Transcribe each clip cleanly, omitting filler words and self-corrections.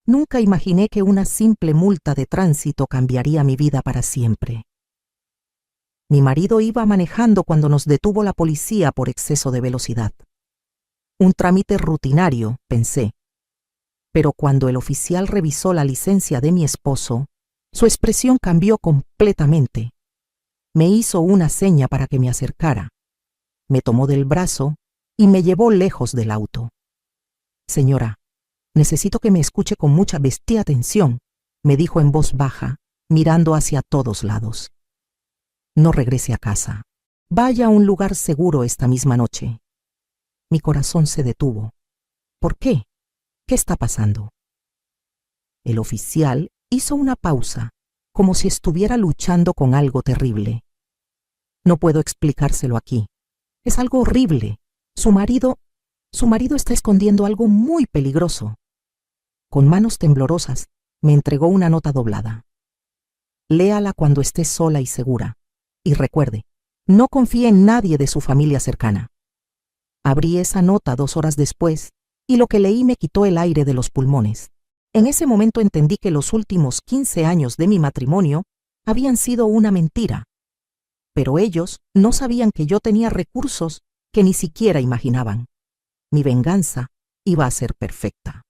Nunca imaginé que una simple multa de tránsito cambiaría mi vida para siempre. Mi marido iba manejando cuando nos detuvo la policía por exceso de velocidad. Un trámite rutinario, pensé. Pero cuando el oficial revisó la licencia de mi esposo, su expresión cambió completamente. Me hizo una seña para que me acercara. Me tomó del brazo y me llevó lejos del auto. Señora, necesito que me escuche con mucha bestia atención, me dijo en voz baja, mirando hacia todos lados. No regrese a casa. Vaya a un lugar seguro esta misma noche. Mi corazón se detuvo. ¿Por qué? ¿Qué está pasando? El oficial hizo una pausa, como si estuviera luchando con algo terrible. No puedo explicárselo aquí. Es algo horrible. Su marido está escondiendo algo muy peligroso. Con manos temblorosas, me entregó una nota doblada. Léala cuando esté sola y segura. Y recuerde, no confíe en nadie de su familia cercana. Abrí esa nota 2 horas después, y lo que leí me quitó el aire de los pulmones. En ese momento entendí que los últimos 15 años de mi matrimonio habían sido una mentira. Pero ellos no sabían que yo tenía recursos que ni siquiera imaginaban. Mi venganza iba a ser perfecta.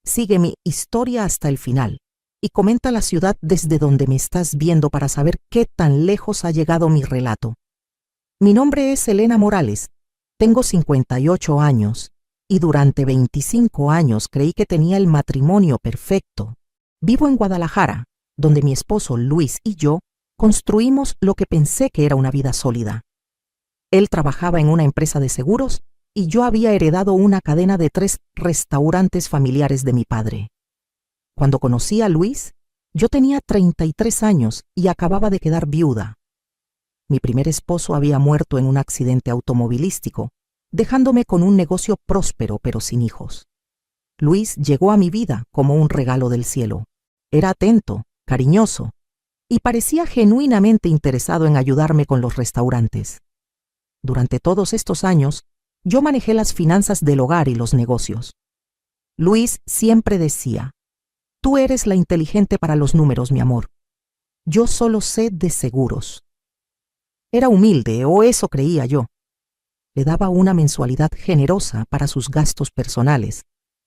Sigue mi historia hasta el final y comenta la ciudad desde donde me estás viendo para saber qué tan lejos ha llegado mi relato. Mi nombre es Elena Morales, tengo 58 años y durante 25 años creí que tenía el matrimonio perfecto. Vivo en Guadalajara, donde mi esposo Luis y yo construimos lo que pensé que era una vida sólida. Él trabajaba en una empresa de seguros y yo había heredado una cadena de 3 restaurantes familiares de mi padre. Cuando conocí a Luis, yo tenía 33 años y acababa de quedar viuda. Mi primer esposo había muerto en un accidente automovilístico, dejándome con un negocio próspero pero sin hijos. Luis llegó a mi vida como un regalo del cielo. Era atento, cariñoso y parecía genuinamente interesado en ayudarme con los restaurantes. Durante todos estos años, yo manejé las finanzas del hogar y los negocios. Luis siempre decía: tú eres la inteligente para los números, mi amor. Yo solo sé de seguros. Era humilde, o eso creía yo. Le daba una mensualidad generosa para sus gastos personales,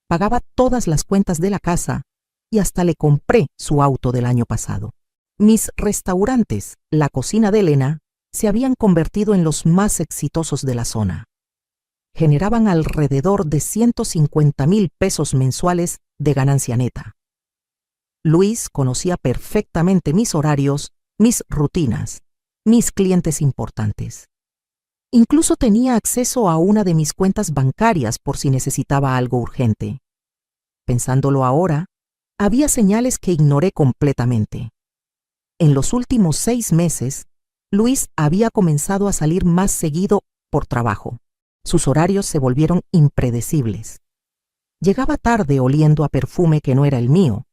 pagaba todas las cuentas de la casa y hasta le compré su auto del año pasado. Mis restaurantes, la cocina de Elena, se habían convertido en los más exitosos de la zona. Generaban alrededor de 150,000 pesos mensuales de ganancia neta. Luis conocía perfectamente mis horarios, mis rutinas, mis clientes importantes. Incluso tenía acceso a una de mis cuentas bancarias por si necesitaba algo urgente. Pensándolo ahora, había señales que ignoré completamente. En los últimos 6 meses, Luis había comenzado a salir más seguido por trabajo. Sus horarios se volvieron impredecibles. Llegaba tarde oliendo a perfume que no era el mío,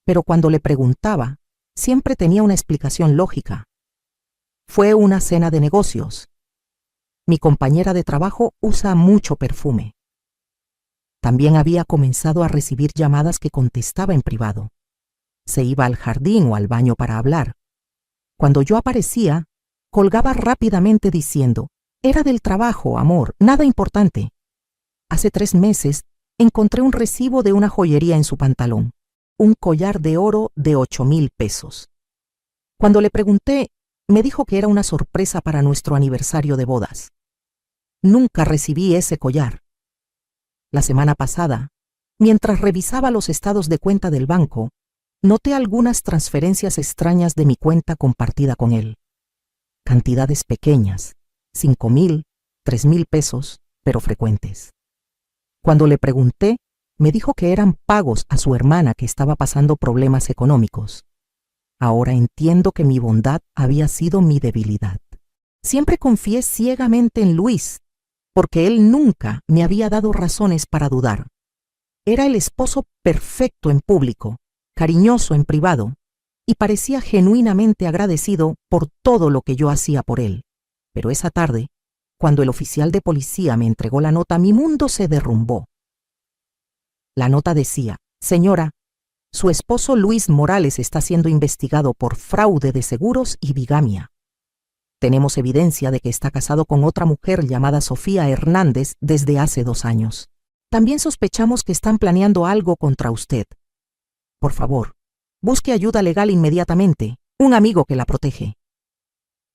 pero cuando le preguntaba, siempre tenía una explicación lógica. Fue una cena de negocios. Mi compañera de trabajo usa mucho perfume. También había comenzado a recibir llamadas que contestaba en privado. Se iba al jardín o al baño para hablar. Cuando yo aparecía, colgaba rápidamente diciendo: era del trabajo, amor, nada importante. Hace 3 meses encontré un recibo de una joyería en su pantalón, un collar de oro de 8,000 pesos. Cuando le pregunté, me dijo que era una sorpresa para nuestro aniversario de bodas. Nunca recibí ese collar. La semana pasada, mientras revisaba los estados de cuenta del banco, noté algunas transferencias extrañas de mi cuenta compartida con él. Cantidades pequeñas, 5,000, 3,000 pesos, pero frecuentes. Cuando le pregunté, me dijo que eran pagos a su hermana que estaba pasando problemas económicos. Ahora entiendo que mi bondad había sido mi debilidad. Siempre confié ciegamente en Luis, porque él nunca me había dado razones para dudar. Era el esposo perfecto en público, cariñoso en privado, y parecía genuinamente agradecido por todo lo que yo hacía por él. Pero esa tarde, cuando el oficial de policía me entregó la nota, mi mundo se derrumbó. La nota decía: Señora, su esposo Luis Morales está siendo investigado por fraude de seguros y bigamia. Tenemos evidencia de que está casado con otra mujer llamada Sofía Hernández desde hace 2 años. También sospechamos que están planeando algo contra usted. Por favor, busque ayuda legal inmediatamente. Un amigo que la protege.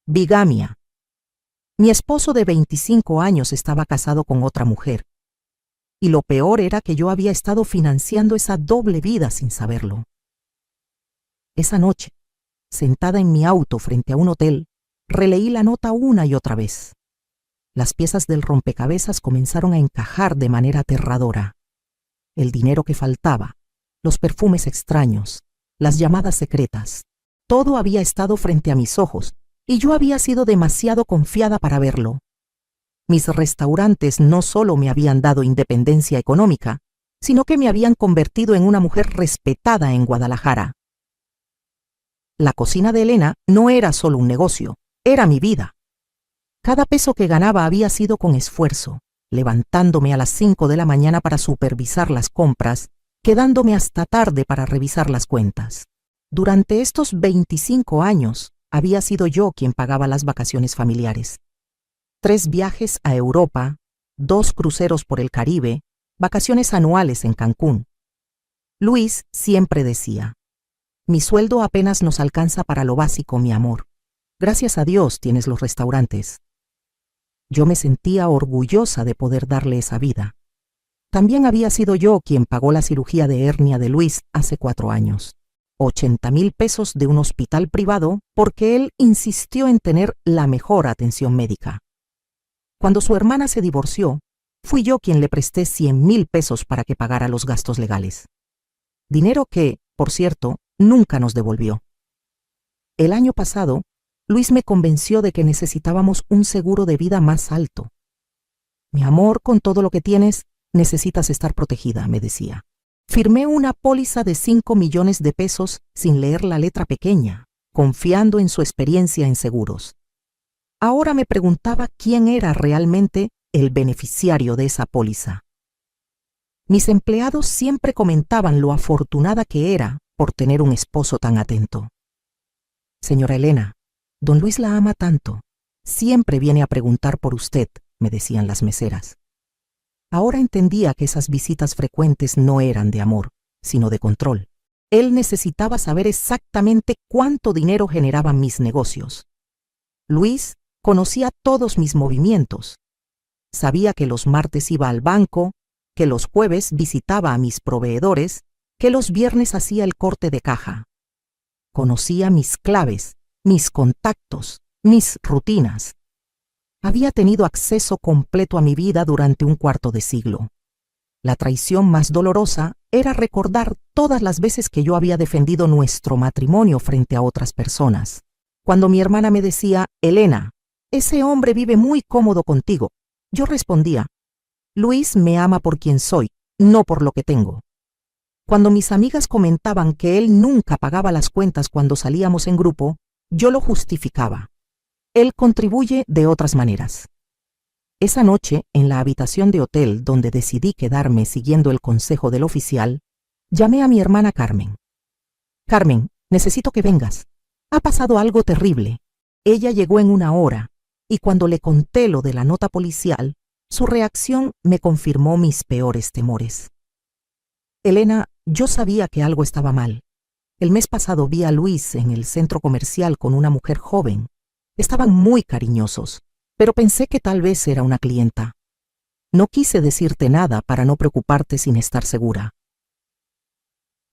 Bigamia. Mi esposo de 25 años estaba casado con otra mujer. Y lo peor era que yo había estado financiando esa doble vida sin saberlo. Esa noche, sentada en mi auto frente a un hotel, releí la nota una y otra vez. Las piezas del rompecabezas comenzaron a encajar de manera aterradora. El dinero que faltaba, los perfumes extraños, las llamadas secretas, todo había estado frente a mis ojos y yo había sido demasiado confiada para verlo. Mis restaurantes no solo me habían dado independencia económica, sino que me habían convertido en una mujer respetada en Guadalajara. La cocina de Elena no era solo un negocio, era mi vida. Cada peso que ganaba había sido con esfuerzo, levantándome a las 5 de la mañana para supervisar las compras, quedándome hasta tarde para revisar las cuentas. Durante estos 25 años, había sido yo quien pagaba las vacaciones familiares. 3 viajes a Europa, 2 cruceros por el Caribe, vacaciones anuales en Cancún. Luis siempre decía: mi sueldo apenas nos alcanza para lo básico, mi amor. Gracias a Dios tienes los restaurantes. Yo me sentía orgullosa de poder darle esa vida. También había sido yo quien pagó la cirugía de hernia de Luis hace 4 años. 80,000 pesos de un hospital privado porque él insistió en tener la mejor atención médica. Cuando su hermana se divorció, fui yo quien le presté 100,000 pesos para que pagara los gastos legales. Dinero que, por cierto, nunca nos devolvió. El año pasado, Luis me convenció de que necesitábamos un seguro de vida más alto. Mi amor, con todo lo que tienes, necesitas estar protegida, me decía. Firmé una póliza de 5 millones de pesos sin leer la letra pequeña, confiando en su experiencia en seguros. Ahora me preguntaba quién era realmente el beneficiario de esa póliza. Mis empleados siempre comentaban lo afortunada que era por tener un esposo tan atento. Señora Elena, don Luis la ama tanto. Siempre viene a preguntar por usted, me decían las meseras. Ahora entendía que esas visitas frecuentes no eran de amor, sino de control. Él necesitaba saber exactamente cuánto dinero generaban mis negocios. Luis conocía todos mis movimientos. Sabía que los martes iba al banco, que los jueves visitaba a mis proveedores, que los viernes hacía el corte de caja. Conocía mis claves, mis contactos, mis rutinas. Había tenido acceso completo a mi vida durante un cuarto de siglo. La traición más dolorosa era recordar todas las veces que yo había defendido nuestro matrimonio frente a otras personas. Cuando mi hermana me decía: Elena, ese hombre vive muy cómodo contigo, yo respondía: Luis me ama por quien soy, no por lo que tengo. Cuando mis amigas comentaban que él nunca pagaba las cuentas cuando salíamos en grupo, yo lo justificaba. Él contribuye de otras maneras. Esa noche, en la habitación de hotel donde decidí quedarme siguiendo el consejo del oficial, llamé a mi hermana Carmen. Carmen, necesito que vengas. Ha pasado algo terrible. Ella llegó en 1 hora, y cuando le conté lo de la nota policial, su reacción me confirmó mis peores temores. Elena, yo sabía que algo estaba mal. El mes pasado vi a Luis en el centro comercial con una mujer joven. Estaban muy cariñosos, pero pensé que tal vez era una clienta. No quise decirte nada para no preocuparte sin estar segura.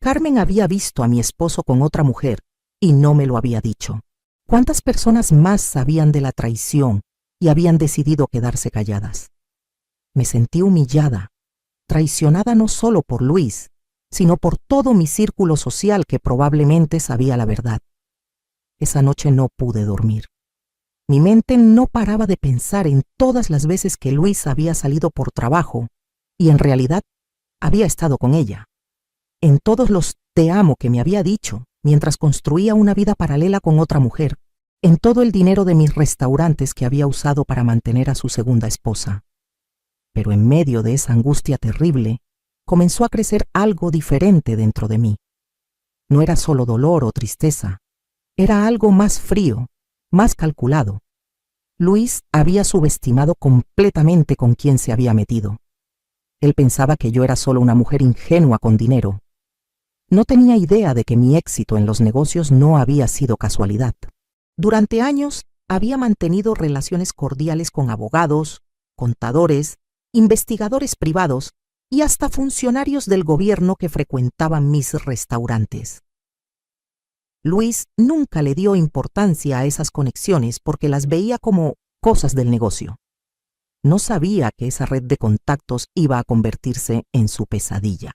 Carmen había visto a mi esposo con otra mujer y no me lo había dicho. ¿Cuántas personas más sabían de la traición y habían decidido quedarse calladas? Me sentí humillada, traicionada no solo por Luis, sino por todo mi círculo social que probablemente sabía la verdad. Esa noche no pude dormir. Mi mente no paraba de pensar en todas las veces que Luis había salido por trabajo y en realidad había estado con ella. En todos los te amo que me había dicho mientras construía una vida paralela con otra mujer. En todo el dinero de mis restaurantes que había usado para mantener a su segunda esposa. Pero en medio de esa angustia terrible, comenzó a crecer algo diferente dentro de mí. No era solo dolor o tristeza, era algo más frío, más calculado. Luis había subestimado completamente con quién se había metido. Él pensaba que yo era solo una mujer ingenua con dinero. No tenía idea de que mi éxito en los negocios no había sido casualidad. Durante años había mantenido relaciones cordiales con abogados, contadores, investigadores privados y hasta funcionarios del gobierno que frecuentaban mis restaurantes. Luis nunca le dio importancia a esas conexiones porque las veía como cosas del negocio. No sabía que esa red de contactos iba a convertirse en su pesadilla.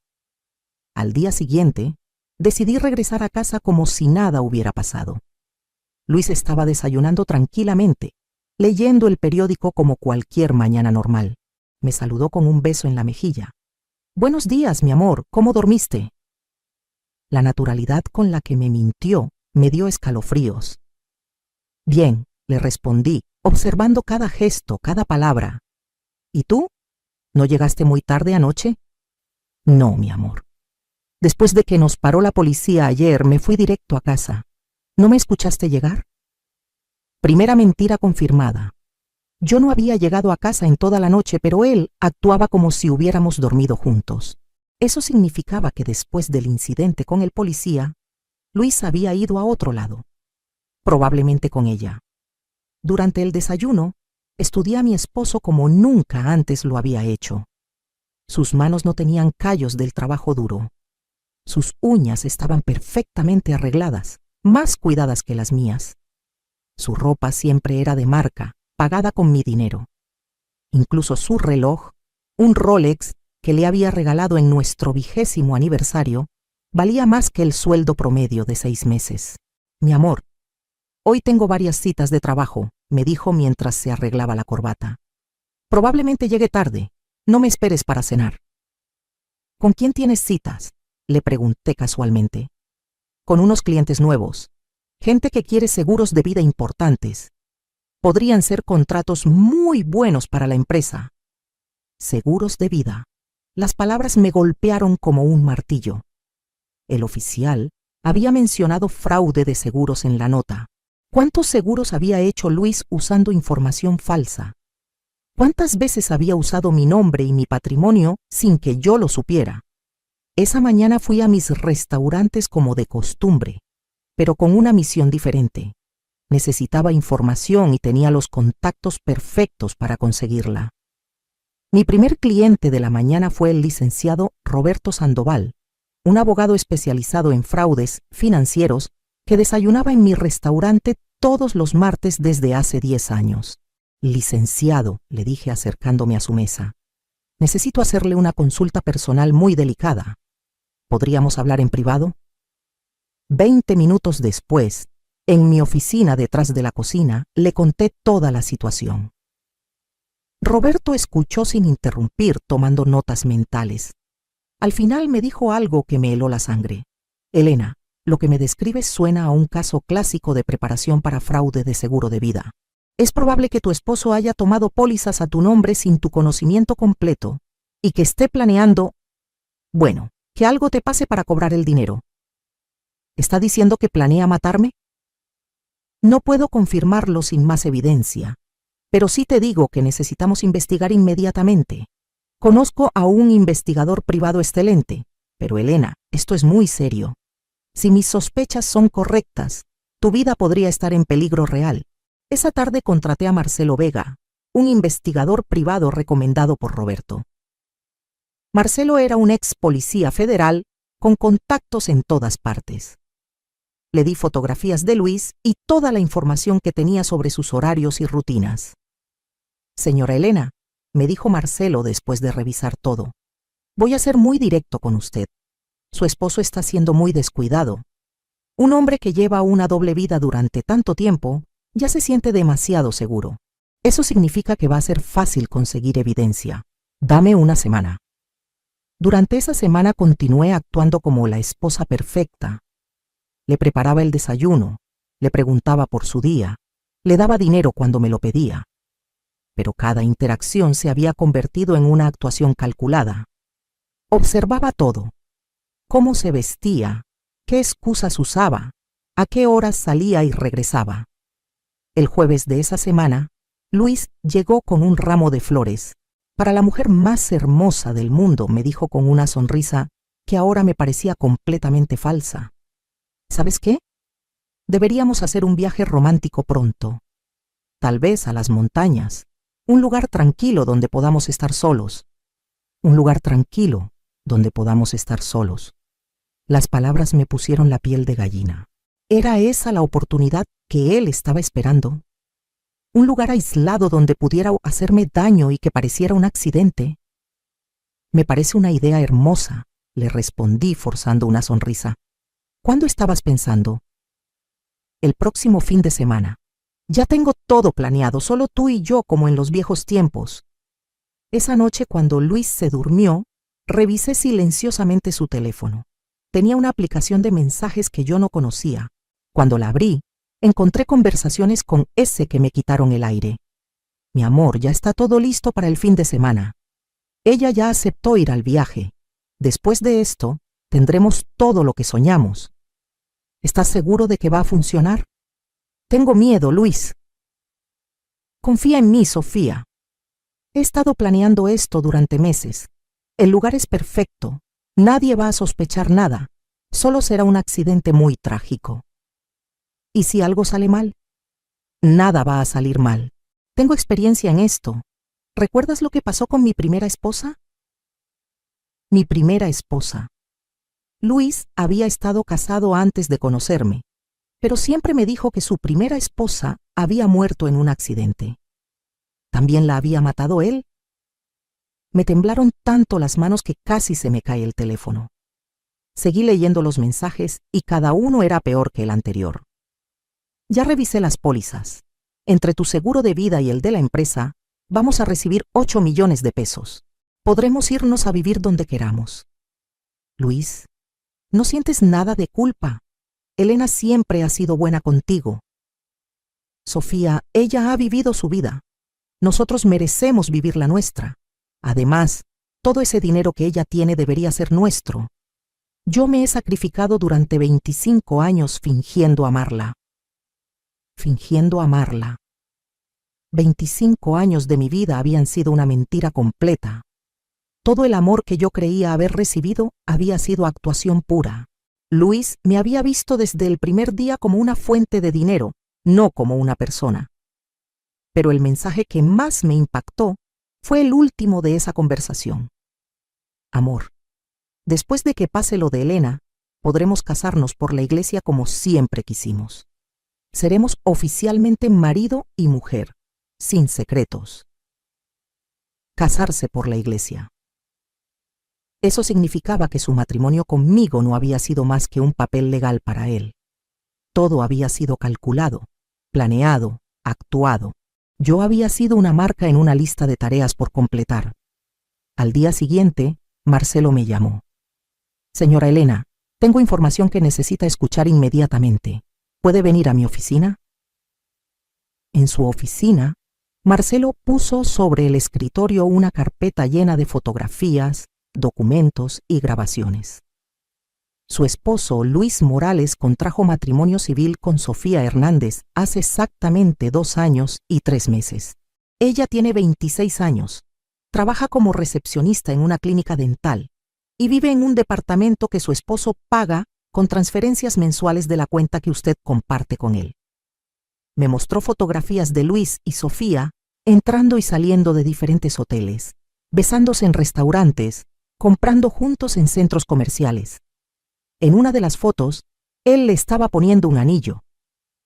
Al día siguiente, decidí regresar a casa como si nada hubiera pasado. Luis estaba desayunando tranquilamente, leyendo el periódico como cualquier mañana normal. Me saludó con un beso en la mejilla. «Buenos días, mi amor, ¿cómo dormiste?» La naturalidad con la que me mintió me dio escalofríos. «Bien», le respondí, observando cada gesto, cada palabra. «¿Y tú? ¿No llegaste muy tarde anoche?» «No, mi amor. Después de que nos paró la policía ayer, me fui directo a casa. ¿No me escuchaste llegar?» Primera mentira confirmada. Yo no había llegado a casa en toda la noche, pero él actuaba como si hubiéramos dormido juntos. Eso significaba que después del incidente con el policía, Luis había ido a otro lado, probablemente con ella. Durante el desayuno, estudié a mi esposo como nunca antes lo había hecho. Sus manos no tenían callos del trabajo duro. Sus uñas estaban perfectamente arregladas, más cuidadas que las mías. Su ropa siempre era de marca, pagada con mi dinero. Incluso su reloj, un Rolex que le había regalado en nuestro 20º aniversario, valía más que el sueldo promedio de 6 meses. «Mi amor, hoy tengo varias citas de trabajo», me dijo mientras se arreglaba la corbata. «Probablemente llegue tarde. No me esperes para cenar». «¿Con quién tienes citas?», le pregunté casualmente. «Con unos clientes nuevos. Gente que quiere seguros de vida importantes. Podrían ser contratos muy buenos para la empresa». Seguros de vida. Las palabras me golpearon como un martillo. El oficial había mencionado fraude de seguros en la nota. ¿Cuántos seguros había hecho Luis usando información falsa? ¿Cuántas veces había usado mi nombre y mi patrimonio sin que yo lo supiera? Esa mañana fui a mis restaurantes como de costumbre, pero con una misión diferente. Necesitaba información y tenía los contactos perfectos para conseguirla. Mi primer cliente de la mañana fue el licenciado Roberto Sandoval, un abogado especializado en fraudes financieros que desayunaba en mi restaurante todos los martes desde hace 10 años. «Licenciado», le dije acercándome a su mesa, «necesito hacerle una consulta personal muy delicada. ¿Podríamos hablar en privado?» 20 minutos después, en mi oficina detrás de la cocina, le conté toda la situación. Roberto escuchó sin interrumpir, tomando notas mentales. Al final me dijo algo que me heló la sangre. «Elena, lo que me describes suena a un caso clásico de preparación para fraude de seguro de vida. Es probable que tu esposo haya tomado pólizas a tu nombre sin tu conocimiento completo y que esté planeando, bueno, que algo te pase para cobrar el dinero. ¿Está diciendo que planea matarme?» «No puedo confirmarlo sin más evidencia, pero sí te digo que necesitamos investigar inmediatamente. Conozco a un investigador privado excelente, pero Elena, esto es muy serio. Si mis sospechas son correctas, tu vida podría estar en peligro real». Esa tarde contraté a Marcelo Vega, un investigador privado recomendado por Roberto. Marcelo era un ex policía federal con contactos en todas partes. Le di fotografías de Luis y toda la información que tenía sobre sus horarios y rutinas. «Señora Elena», me dijo Marcelo después de revisar todo, «voy a ser muy directo con usted. Su esposo está siendo muy descuidado. Un hombre que lleva una doble vida durante tanto tiempo ya se siente demasiado seguro. Eso significa que va a ser fácil conseguir evidencia. Dame una semana». Durante esa semana continué actuando como la esposa perfecta. Le preparaba el desayuno, le preguntaba por su día, le daba dinero cuando me lo pedía. Pero cada interacción se había convertido en una actuación calculada. Observaba todo: cómo se vestía, qué excusas usaba, a qué horas salía y regresaba. El jueves de esa semana, Luis llegó con un ramo de flores. Para la mujer más hermosa del mundo, me dijo con una sonrisa que ahora me parecía completamente falsa. ¿Sabes qué? Deberíamos hacer un viaje romántico pronto. Tal vez a las montañas, un lugar tranquilo donde podamos estar solos. Un lugar tranquilo donde podamos estar solos. Las palabras me pusieron la piel de gallina. ¿Era esa la oportunidad que él estaba esperando? Un lugar aislado donde pudiera hacerme daño y que pareciera un accidente. Me parece una idea hermosa, le respondí forzando una sonrisa. ¿Cuándo estabas pensando? El próximo fin de semana. Ya tengo todo planeado, solo tú y yo como en los viejos tiempos. Esa noche, cuando Luis se durmió, revisé silenciosamente su teléfono. Tenía una aplicación de mensajes que yo no conocía. Cuando la abrí, encontré conversaciones con ese que me quitaron el aire. Mi amor, ya está todo listo para el fin de semana. Ella ya aceptó ir al viaje. Después de esto, tendremos todo lo que soñamos. ¿Estás seguro de que va a funcionar? Tengo miedo, Luis. Confía en mí, Sofía. He estado planeando esto durante meses. El lugar es perfecto. Nadie va a sospechar nada. Solo será un accidente muy trágico. ¿Y si algo sale mal? Nada va a salir mal. Tengo experiencia en esto. ¿Recuerdas lo que pasó con mi primera esposa? Mi primera esposa. Luis había estado casado antes de conocerme, pero siempre me dijo que su primera esposa había muerto en un accidente. ¿También la había matado él? Me temblaron tanto las manos que casi se me cae el teléfono. Seguí leyendo los mensajes y cada uno era peor que el anterior. Ya revisé las pólizas. Entre tu seguro de vida y el de la empresa, vamos a recibir 8 millones de pesos. Podremos irnos a vivir donde queramos. Luis, ¿no sientes nada de culpa? Elena siempre ha sido buena contigo. Sofía, ella ha vivido su vida. Nosotros merecemos vivir la nuestra. Además, todo ese dinero que ella tiene debería ser nuestro. Yo me he sacrificado durante 25 años fingiendo amarla. Fingiendo amarla. 25 años de mi vida habían sido una mentira completa. Todo el amor que yo creía haber recibido había sido actuación pura. Luis me había visto desde el primer día como una fuente de dinero, no como una persona. Pero el mensaje que más me impactó fue el último de esa conversación. Amor, después de que pase lo de Elena, podremos casarnos por la iglesia como siempre quisimos. Seremos oficialmente marido y mujer, sin secretos. Casarse por la iglesia. Eso significaba que su matrimonio conmigo no había sido más que un papel legal para él. Todo había sido calculado, planeado, actuado. Yo había sido una marca en una lista de tareas por completar. Al día siguiente, Marcelo me llamó. Señora Elena, tengo información que necesita escuchar inmediatamente. ¿Puede venir a mi oficina? En su oficina, Marcelo puso sobre el escritorio una carpeta llena de fotografías, documentos y grabaciones. Su esposo, Luis Morales, contrajo matrimonio civil con Sofía Hernández hace exactamente 2 años y 3 meses. Ella tiene 26 años, trabaja como recepcionista en una clínica dental y vive en un departamento que su esposo paga con transferencias mensuales de la cuenta que usted comparte con él. Me mostró fotografías de Luis y Sofía entrando y saliendo de diferentes hoteles, besándose en restaurantes, comprando juntos en centros comerciales. En una de las fotos, él le estaba poniendo un anillo,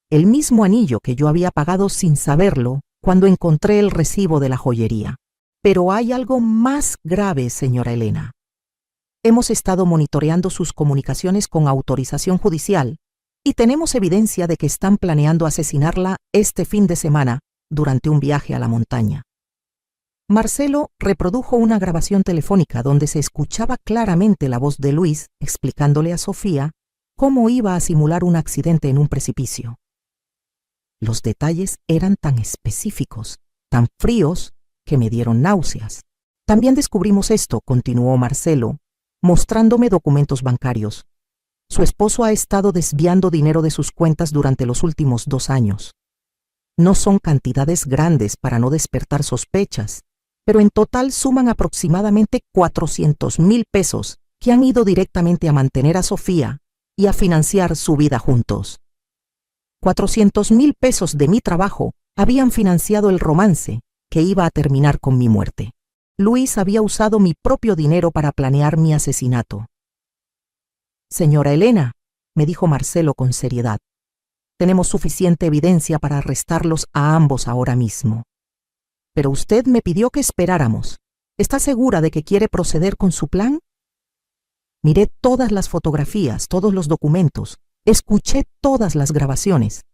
el mismo anillo que yo había pagado sin saberlo cuando encontré el recibo de la joyería. Pero hay algo más grave, señora Elena. Hemos estado monitoreando sus comunicaciones con autorización judicial y tenemos evidencia de que están planeando asesinarla este fin de semana durante un viaje a la montaña. Marcelo reprodujo una grabación telefónica donde se escuchaba claramente la voz de Luis explicándole a Sofía cómo iba a simular un accidente en un precipicio. Los detalles eran tan específicos, tan fríos, que me dieron náuseas. También descubrimos esto, continuó Marcelo, mostrándome documentos bancarios. Su esposo ha estado desviando dinero de sus cuentas durante los últimos 2 años. No son cantidades grandes para no despertar sospechas, pero en total suman aproximadamente 400,000 pesos que han ido directamente a mantener a Sofía y a financiar su vida juntos. 400,000 pesos de mi trabajo habían financiado el romance que iba a terminar con mi muerte. Luis había usado mi propio dinero para planear mi asesinato. Señora Elena, me dijo Marcelo con seriedad, tenemos suficiente evidencia para arrestarlos a ambos ahora mismo. Pero usted me pidió que esperáramos. ¿Está segura de que quiere proceder con su plan? Miré todas las fotografías, todos los documentos, escuché todas las grabaciones.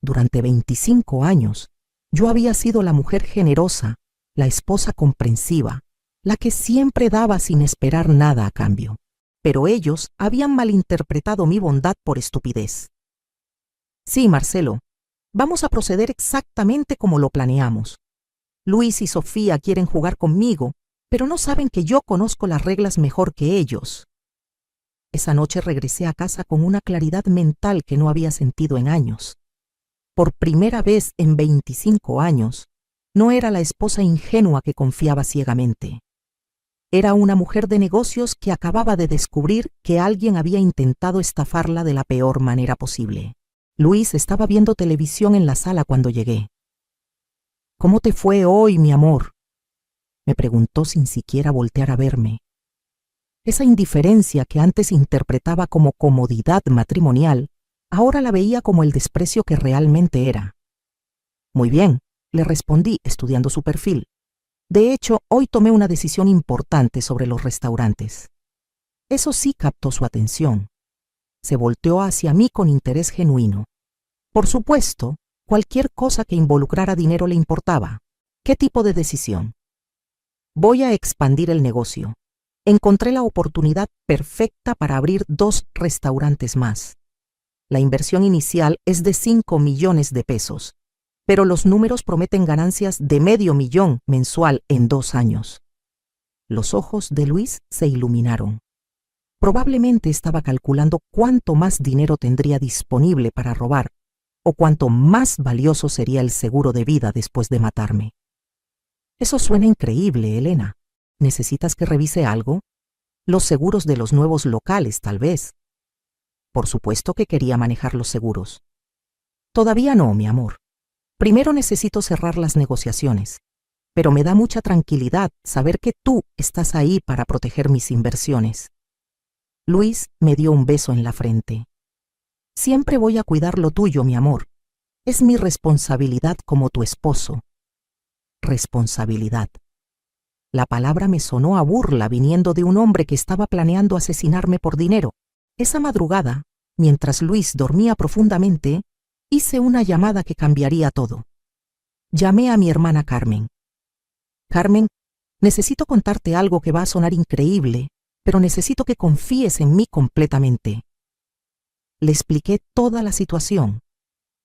Durante 25 años, yo había sido la mujer generosa, la esposa comprensiva, la que siempre daba sin esperar nada a cambio. Pero ellos habían malinterpretado mi bondad por estupidez. Sí, Marcelo, vamos a proceder exactamente como lo planeamos. Luis y Sofía quieren jugar conmigo, pero no saben que yo conozco las reglas mejor que ellos. Esa noche regresé a casa con una claridad mental que no había sentido en años. Por primera vez en 25 años, no era la esposa ingenua que confiaba ciegamente. Era una mujer de negocios que acababa de descubrir que alguien había intentado estafarla de la peor manera posible. Luis estaba viendo televisión en la sala cuando llegué. ¿Cómo te fue hoy, mi amor?, me preguntó sin siquiera voltear a verme. Esa indiferencia que antes interpretaba como comodidad matrimonial, ahora la veía como el desprecio que realmente era. Muy bien, le respondí estudiando su perfil. De hecho, hoy tomé una decisión importante sobre los restaurantes. Eso sí captó su atención. Se volteó hacia mí con interés genuino. Por supuesto, cualquier cosa que involucrara dinero le importaba. ¿Qué tipo de decisión? Voy a expandir el negocio. Encontré la oportunidad perfecta para abrir 2 restaurantes más. La inversión inicial es de 5 millones de pesos, pero los números prometen ganancias de $500,000 mensual en 2 años. Los ojos de Luis se iluminaron. Probablemente estaba calculando cuánto más dinero tendría disponible para robar, o cuánto más valioso sería el seguro de vida después de matarme. Eso suena increíble, Elena. ¿Necesitas que revise algo? Los seguros de los nuevos locales, tal vez. Por supuesto que quería manejar los seguros. Todavía no, mi amor. Primero necesito cerrar las negociaciones, pero me da mucha tranquilidad saber que tú estás ahí para proteger mis inversiones. Luis me dio un beso en la frente. Siempre voy a cuidar lo tuyo, mi amor. Es mi responsabilidad como tu esposo. Responsabilidad. La palabra me sonó a burla viniendo de un hombre que estaba planeando asesinarme por dinero. Esa madrugada, mientras Luis dormía profundamente, hice una llamada que cambiaría todo. Llamé a mi hermana Carmen. Carmen, necesito contarte algo que va a sonar increíble, pero necesito que confíes en mí completamente. Le expliqué toda la situación: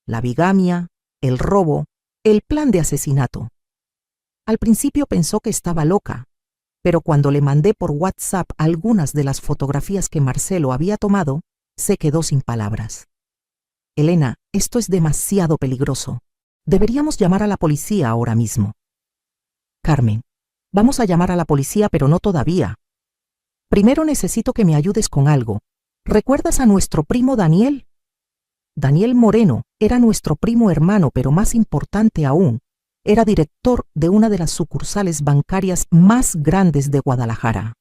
la bigamia, el robo, el plan de asesinato. Al principio pensó que estaba loca, pero cuando le mandé por WhatsApp algunas de las fotografías que Marcelo había tomado, se quedó sin palabras. Elena, esto es demasiado peligroso. Deberíamos llamar a la policía ahora mismo. Carmen, vamos a llamar a la policía, pero no todavía. Primero necesito que me ayudes con algo. ¿Recuerdas a nuestro primo Daniel? Daniel Moreno era nuestro primo hermano, pero más importante aún, era director de una de las sucursales bancarias más grandes de Guadalajara.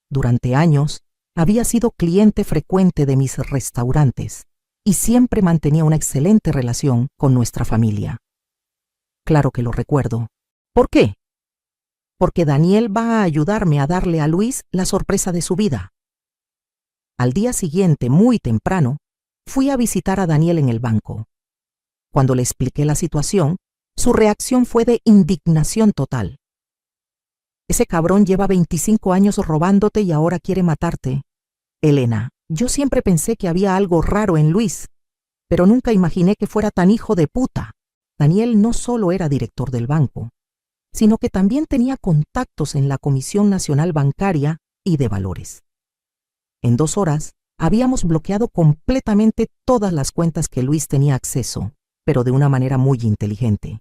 Durante años, había sido cliente frecuente de mis restaurantes y siempre mantenía una excelente relación con nuestra familia. Claro que lo recuerdo. ¿Por qué? Porque Daniel va a ayudarme a darle a Luis la sorpresa de su vida. Al día siguiente, muy temprano, fui a visitar a Daniel en el banco. Cuando le expliqué la situación, su reacción fue de indignación total. Ese cabrón lleva 25 años robándote y ahora quiere matarte. Elena, yo siempre pensé que había algo raro en Luis, pero nunca imaginé que fuera tan hijo de puta. Daniel no solo era director del banco, sino que también tenía contactos en la Comisión Nacional Bancaria y de valores. En 2 horas, habíamos bloqueado completamente todas las cuentas que Luis tenía acceso, pero de una manera muy inteligente.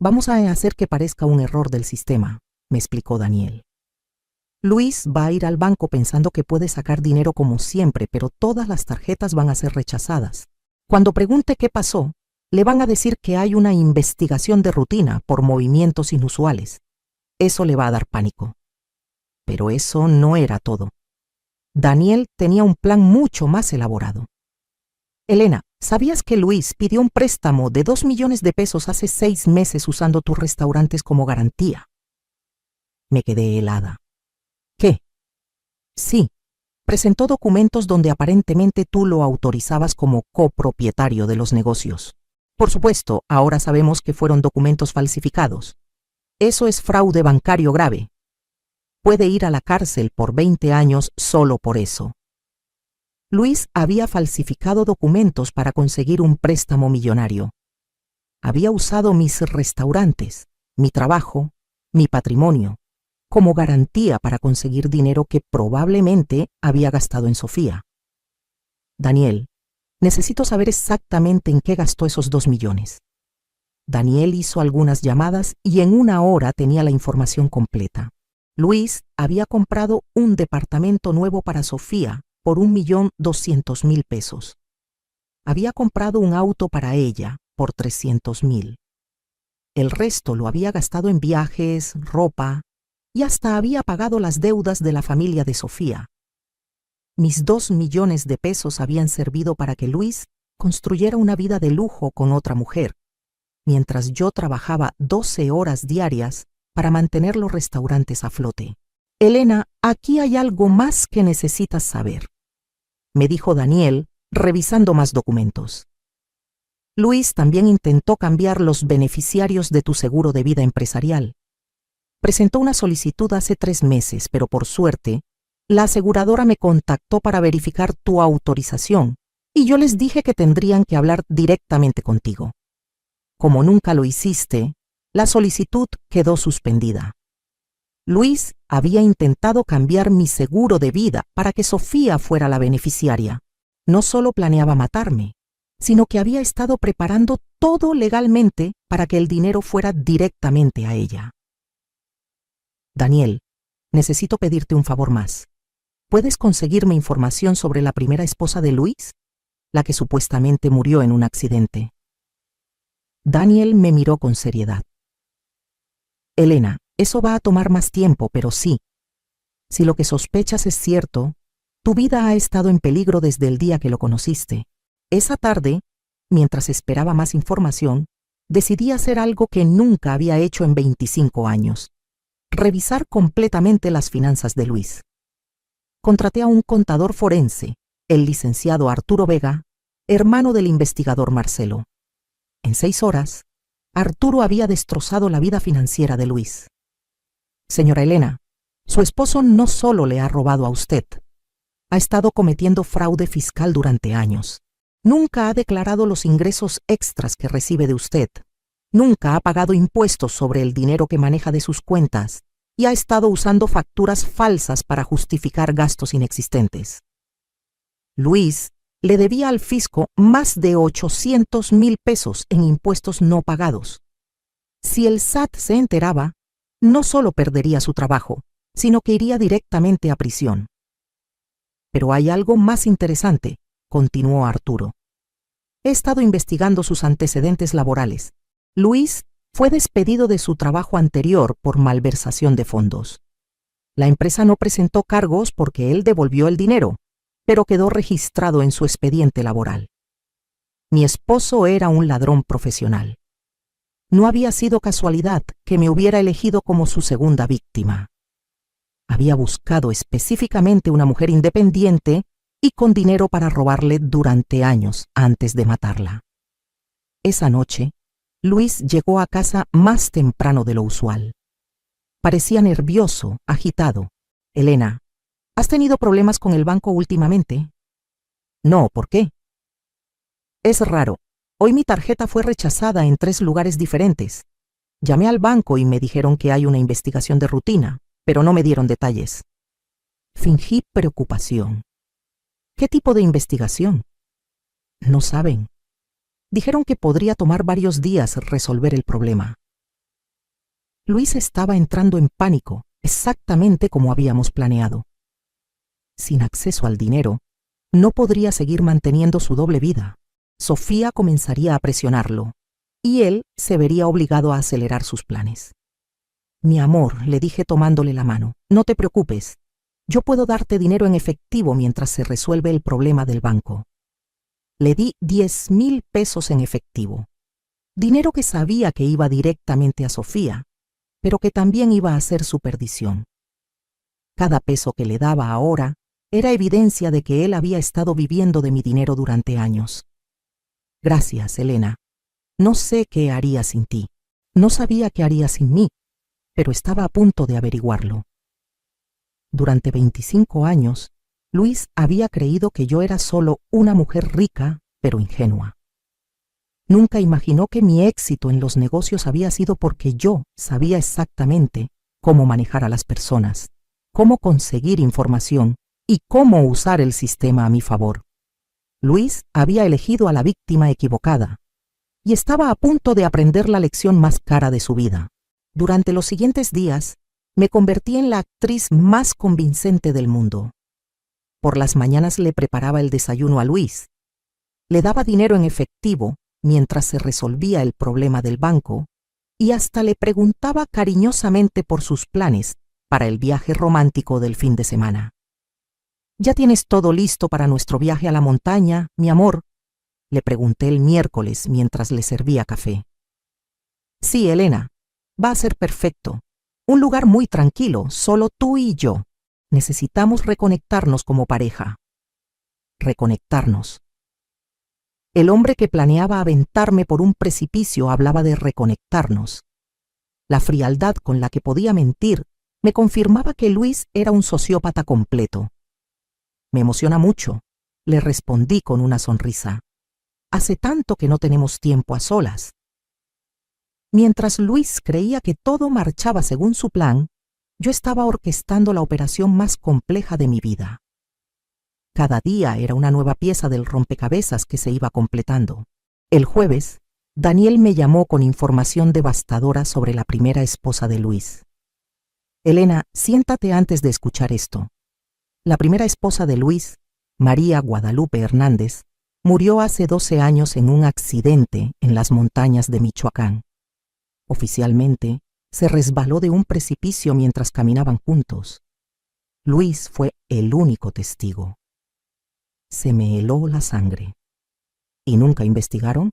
Vamos a hacer que parezca un error del sistema, me explicó Daniel. Luis va a ir al banco pensando que puede sacar dinero como siempre, pero todas las tarjetas van a ser rechazadas. Cuando pregunte qué pasó, le van a decir que hay una investigación de rutina por movimientos inusuales. Eso le va a dar pánico. Pero eso no era todo. Daniel tenía un plan mucho más elaborado. Elena, ¿sabías que Luis pidió un préstamo de 2 millones de pesos hace 6 meses usando tus restaurantes como garantía? Me quedé helada. ¿Qué? Sí, presentó documentos donde aparentemente tú lo autorizabas como copropietario de los negocios. Por supuesto, ahora sabemos que fueron documentos falsificados. Eso es fraude bancario grave. Puede ir a la cárcel por 20 años solo por eso. Luis había falsificado documentos para conseguir un préstamo millonario. Había usado mis restaurantes, mi trabajo, mi patrimonio, como garantía para conseguir dinero que probablemente había gastado en Sofía. Daniel, necesito saber exactamente en qué gastó esos 2 millones. Daniel hizo algunas llamadas y en 1 hora tenía la información completa. Luis había comprado un departamento nuevo para Sofía por 1.200.000 pesos. Había comprado un auto para ella por 300.000. El resto lo había gastado en viajes, ropa y hasta había pagado las deudas de la familia de Sofía. Mis 2 millones de pesos habían servido para que Luis construyera una vida de lujo con otra mujer, mientras yo trabajaba 12 horas diarias para mantener los restaurantes a flote. Elena, aquí hay algo más que necesitas saber, me dijo Daniel, revisando más documentos. Luis también intentó cambiar los beneficiarios de tu seguro de vida empresarial. Presentó una solicitud hace 3 meses, pero por suerte, la aseguradora me contactó para verificar tu autorización y yo les dije que tendrían que hablar directamente contigo. Como nunca lo hiciste, la solicitud quedó suspendida. Luis había intentado cambiar mi seguro de vida para que Sofía fuera la beneficiaria. No solo planeaba matarme, sino que había estado preparando todo legalmente para que el dinero fuera directamente a ella. Daniel, necesito pedirte un favor más. ¿Puedes conseguirme información sobre la primera esposa de Luis? La que supuestamente murió en un accidente. Daniel me miró con seriedad. Elena, eso va a tomar más tiempo, pero sí. Si lo que sospechas es cierto, tu vida ha estado en peligro desde el día que lo conociste. Esa tarde, mientras esperaba más información, decidí hacer algo que nunca había hecho en 25 años. Revisar completamente las finanzas de Luis. Contraté a un contador forense, el licenciado Arturo Vega, hermano del investigador Marcelo. En 6 horas, Arturo había destrozado la vida financiera de Luis. Señora Elena, su esposo no solo le ha robado a usted, ha estado cometiendo fraude fiscal durante años. Nunca ha declarado los ingresos extras que recibe de usted. Nunca ha pagado impuestos sobre el dinero que maneja de sus cuentas y ha estado usando facturas falsas para justificar gastos inexistentes. Luis le debía al fisco más de 800.000 pesos en impuestos no pagados. Si el SAT se enteraba, no solo perdería su trabajo, sino que iría directamente a prisión. Pero hay algo más interesante, continuó Arturo. He estado investigando sus antecedentes laborales. Luis fue despedido de su trabajo anterior por malversación de fondos. La empresa no presentó cargos porque él devolvió el dinero, pero quedó registrado en su expediente laboral. Mi esposo era un ladrón profesional. No había sido casualidad que me hubiera elegido como su segunda víctima. Había buscado específicamente una mujer independiente y con dinero para robarle durante años antes de matarla. Esa noche, Luis llegó a casa más temprano de lo usual. Parecía nervioso, agitado. Elena, ¿has tenido problemas con el banco últimamente? No, ¿por qué? Es raro. Hoy mi tarjeta fue rechazada en 3 lugares diferentes. Llamé al banco y me dijeron que hay una investigación de rutina, pero no me dieron detalles. Fingí preocupación. ¿Qué tipo de investigación? No saben. Dijeron que podría tomar varios días resolver el problema. Luis estaba entrando en pánico, exactamente como habíamos planeado. Sin acceso al dinero, no podría seguir manteniendo su doble vida. Sofía comenzaría a presionarlo, y él se vería obligado a acelerar sus planes. Mi amor, le dije tomándole la mano, no te preocupes. Yo puedo darte dinero en efectivo mientras se resuelve el problema del banco. Le di 10,000 pesos en efectivo. Dinero que sabía que iba directamente a Sofía, pero que también iba a ser su perdición. Cada peso que le daba ahora era evidencia de que él había estado viviendo de mi dinero durante años. Gracias, Elena. No sé qué haría sin ti. No sabía qué haría sin mí, pero estaba a punto de averiguarlo. Durante 25 años, Luis había creído que yo era solo una mujer rica, pero ingenua. Nunca imaginó que mi éxito en los negocios había sido porque yo sabía exactamente cómo manejar a las personas, cómo conseguir información y cómo usar el sistema a mi favor. Luis había elegido a la víctima equivocada y estaba a punto de aprender la lección más cara de su vida. Durante los siguientes días, me convertí en la actriz más convincente del mundo. Por las mañanas le preparaba el desayuno a Luis. Le daba dinero en efectivo mientras se resolvía el problema del banco y hasta le preguntaba cariñosamente por sus planes para el viaje romántico del fin de semana. ¿Ya tienes todo listo para nuestro viaje a la montaña, mi amor?, le pregunté el miércoles mientras le servía café. Sí, Elena, va a ser perfecto. Un lugar muy tranquilo, solo tú y yo. Necesitamos reconectarnos como pareja. Reconectarnos. El hombre que planeaba aventarme por un precipicio hablaba de reconectarnos. La frialdad con la que podía mentir me confirmaba que Luis era un sociópata completo. Me emociona mucho, le respondí con una sonrisa. Hace tanto que no tenemos tiempo a solas. Mientras Luis creía que todo marchaba según su plan, yo estaba orquestando la operación más compleja de mi vida. Cada día era una nueva pieza del rompecabezas que se iba completando. El jueves, Daniel me llamó con información devastadora sobre la primera esposa de Luis. Elena, siéntate antes de escuchar esto. La primera esposa de Luis, María Guadalupe Hernández, murió hace 12 años en un accidente en las montañas de Michoacán. Oficialmente, se resbaló de un precipicio mientras caminaban juntos. Luis fue el único testigo. Se me heló la sangre. ¿Y nunca investigaron?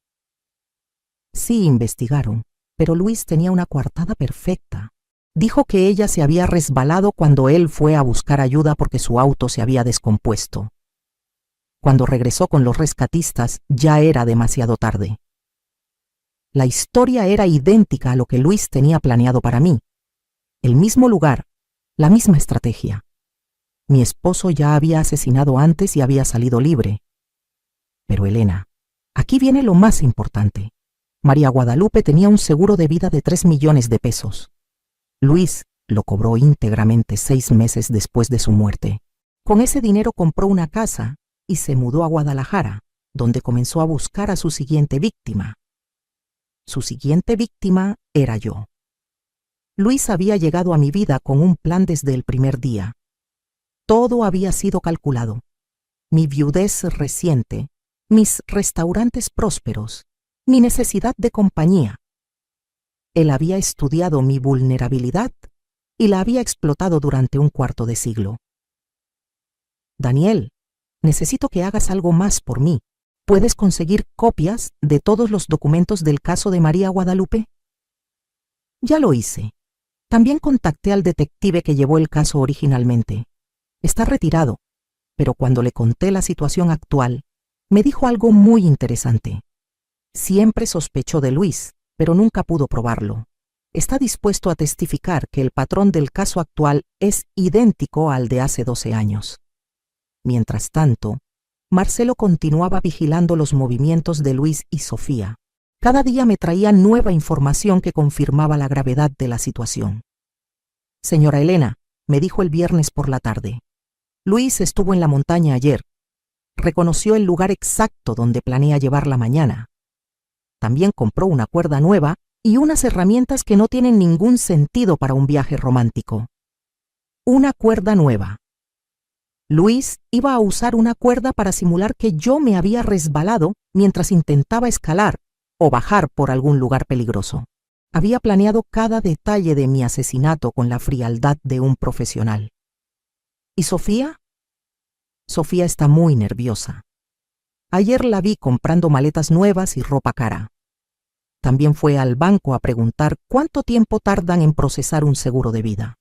Sí, investigaron, pero Luis tenía una coartada perfecta. Dijo que ella se había resbalado cuando él fue a buscar ayuda porque su auto se había descompuesto. Cuando regresó con los rescatistas, ya era demasiado tarde. La historia era idéntica a lo que Luis tenía planeado para mí. El mismo lugar, la misma estrategia. Mi esposo ya había asesinado antes y había salido libre. Pero Elena, aquí viene lo más importante. María Guadalupe tenía un seguro de vida de 3 millones de pesos. Luis lo cobró íntegramente 6 meses después de su muerte. Con ese dinero compró una casa y se mudó a Guadalajara, donde comenzó a buscar a su siguiente víctima. Su siguiente víctima era yo. Luis había llegado a mi vida con un plan desde el primer día. Todo había sido calculado. Mi viudez reciente, mis restaurantes prósperos, mi necesidad de compañía. Él había estudiado mi vulnerabilidad y la había explotado durante un cuarto de siglo. Daniel, necesito que hagas algo más por mí. ¿Puedes conseguir copias de todos los documentos del caso de María Guadalupe? Ya lo hice. También contacté al detective que llevó el caso originalmente. Está retirado, pero cuando le conté la situación actual, me dijo algo muy interesante. Siempre sospechó de Luis, pero nunca pudo probarlo. Está dispuesto a testificar que el patrón del caso actual es idéntico al de hace 12 años. Mientras tanto, Marcelo continuaba vigilando los movimientos de Luis y Sofía. Cada día me traía nueva información que confirmaba la gravedad de la situación. Señora Elena, me dijo el viernes por la tarde, Luis estuvo en la montaña ayer. Reconoció el lugar exacto donde planea llevarla mañana. También compró una cuerda nueva y unas herramientas que no tienen ningún sentido para un viaje romántico. Una cuerda nueva. Luis iba a usar una cuerda para simular que yo me había resbalado mientras intentaba escalar o bajar por algún lugar peligroso. Había planeado cada detalle de mi asesinato con la frialdad de un profesional. ¿Y Sofía? Sofía está muy nerviosa. Ayer la vi comprando maletas nuevas y ropa cara. También fue al banco a preguntar cuánto tiempo tardan en procesar un seguro de vida.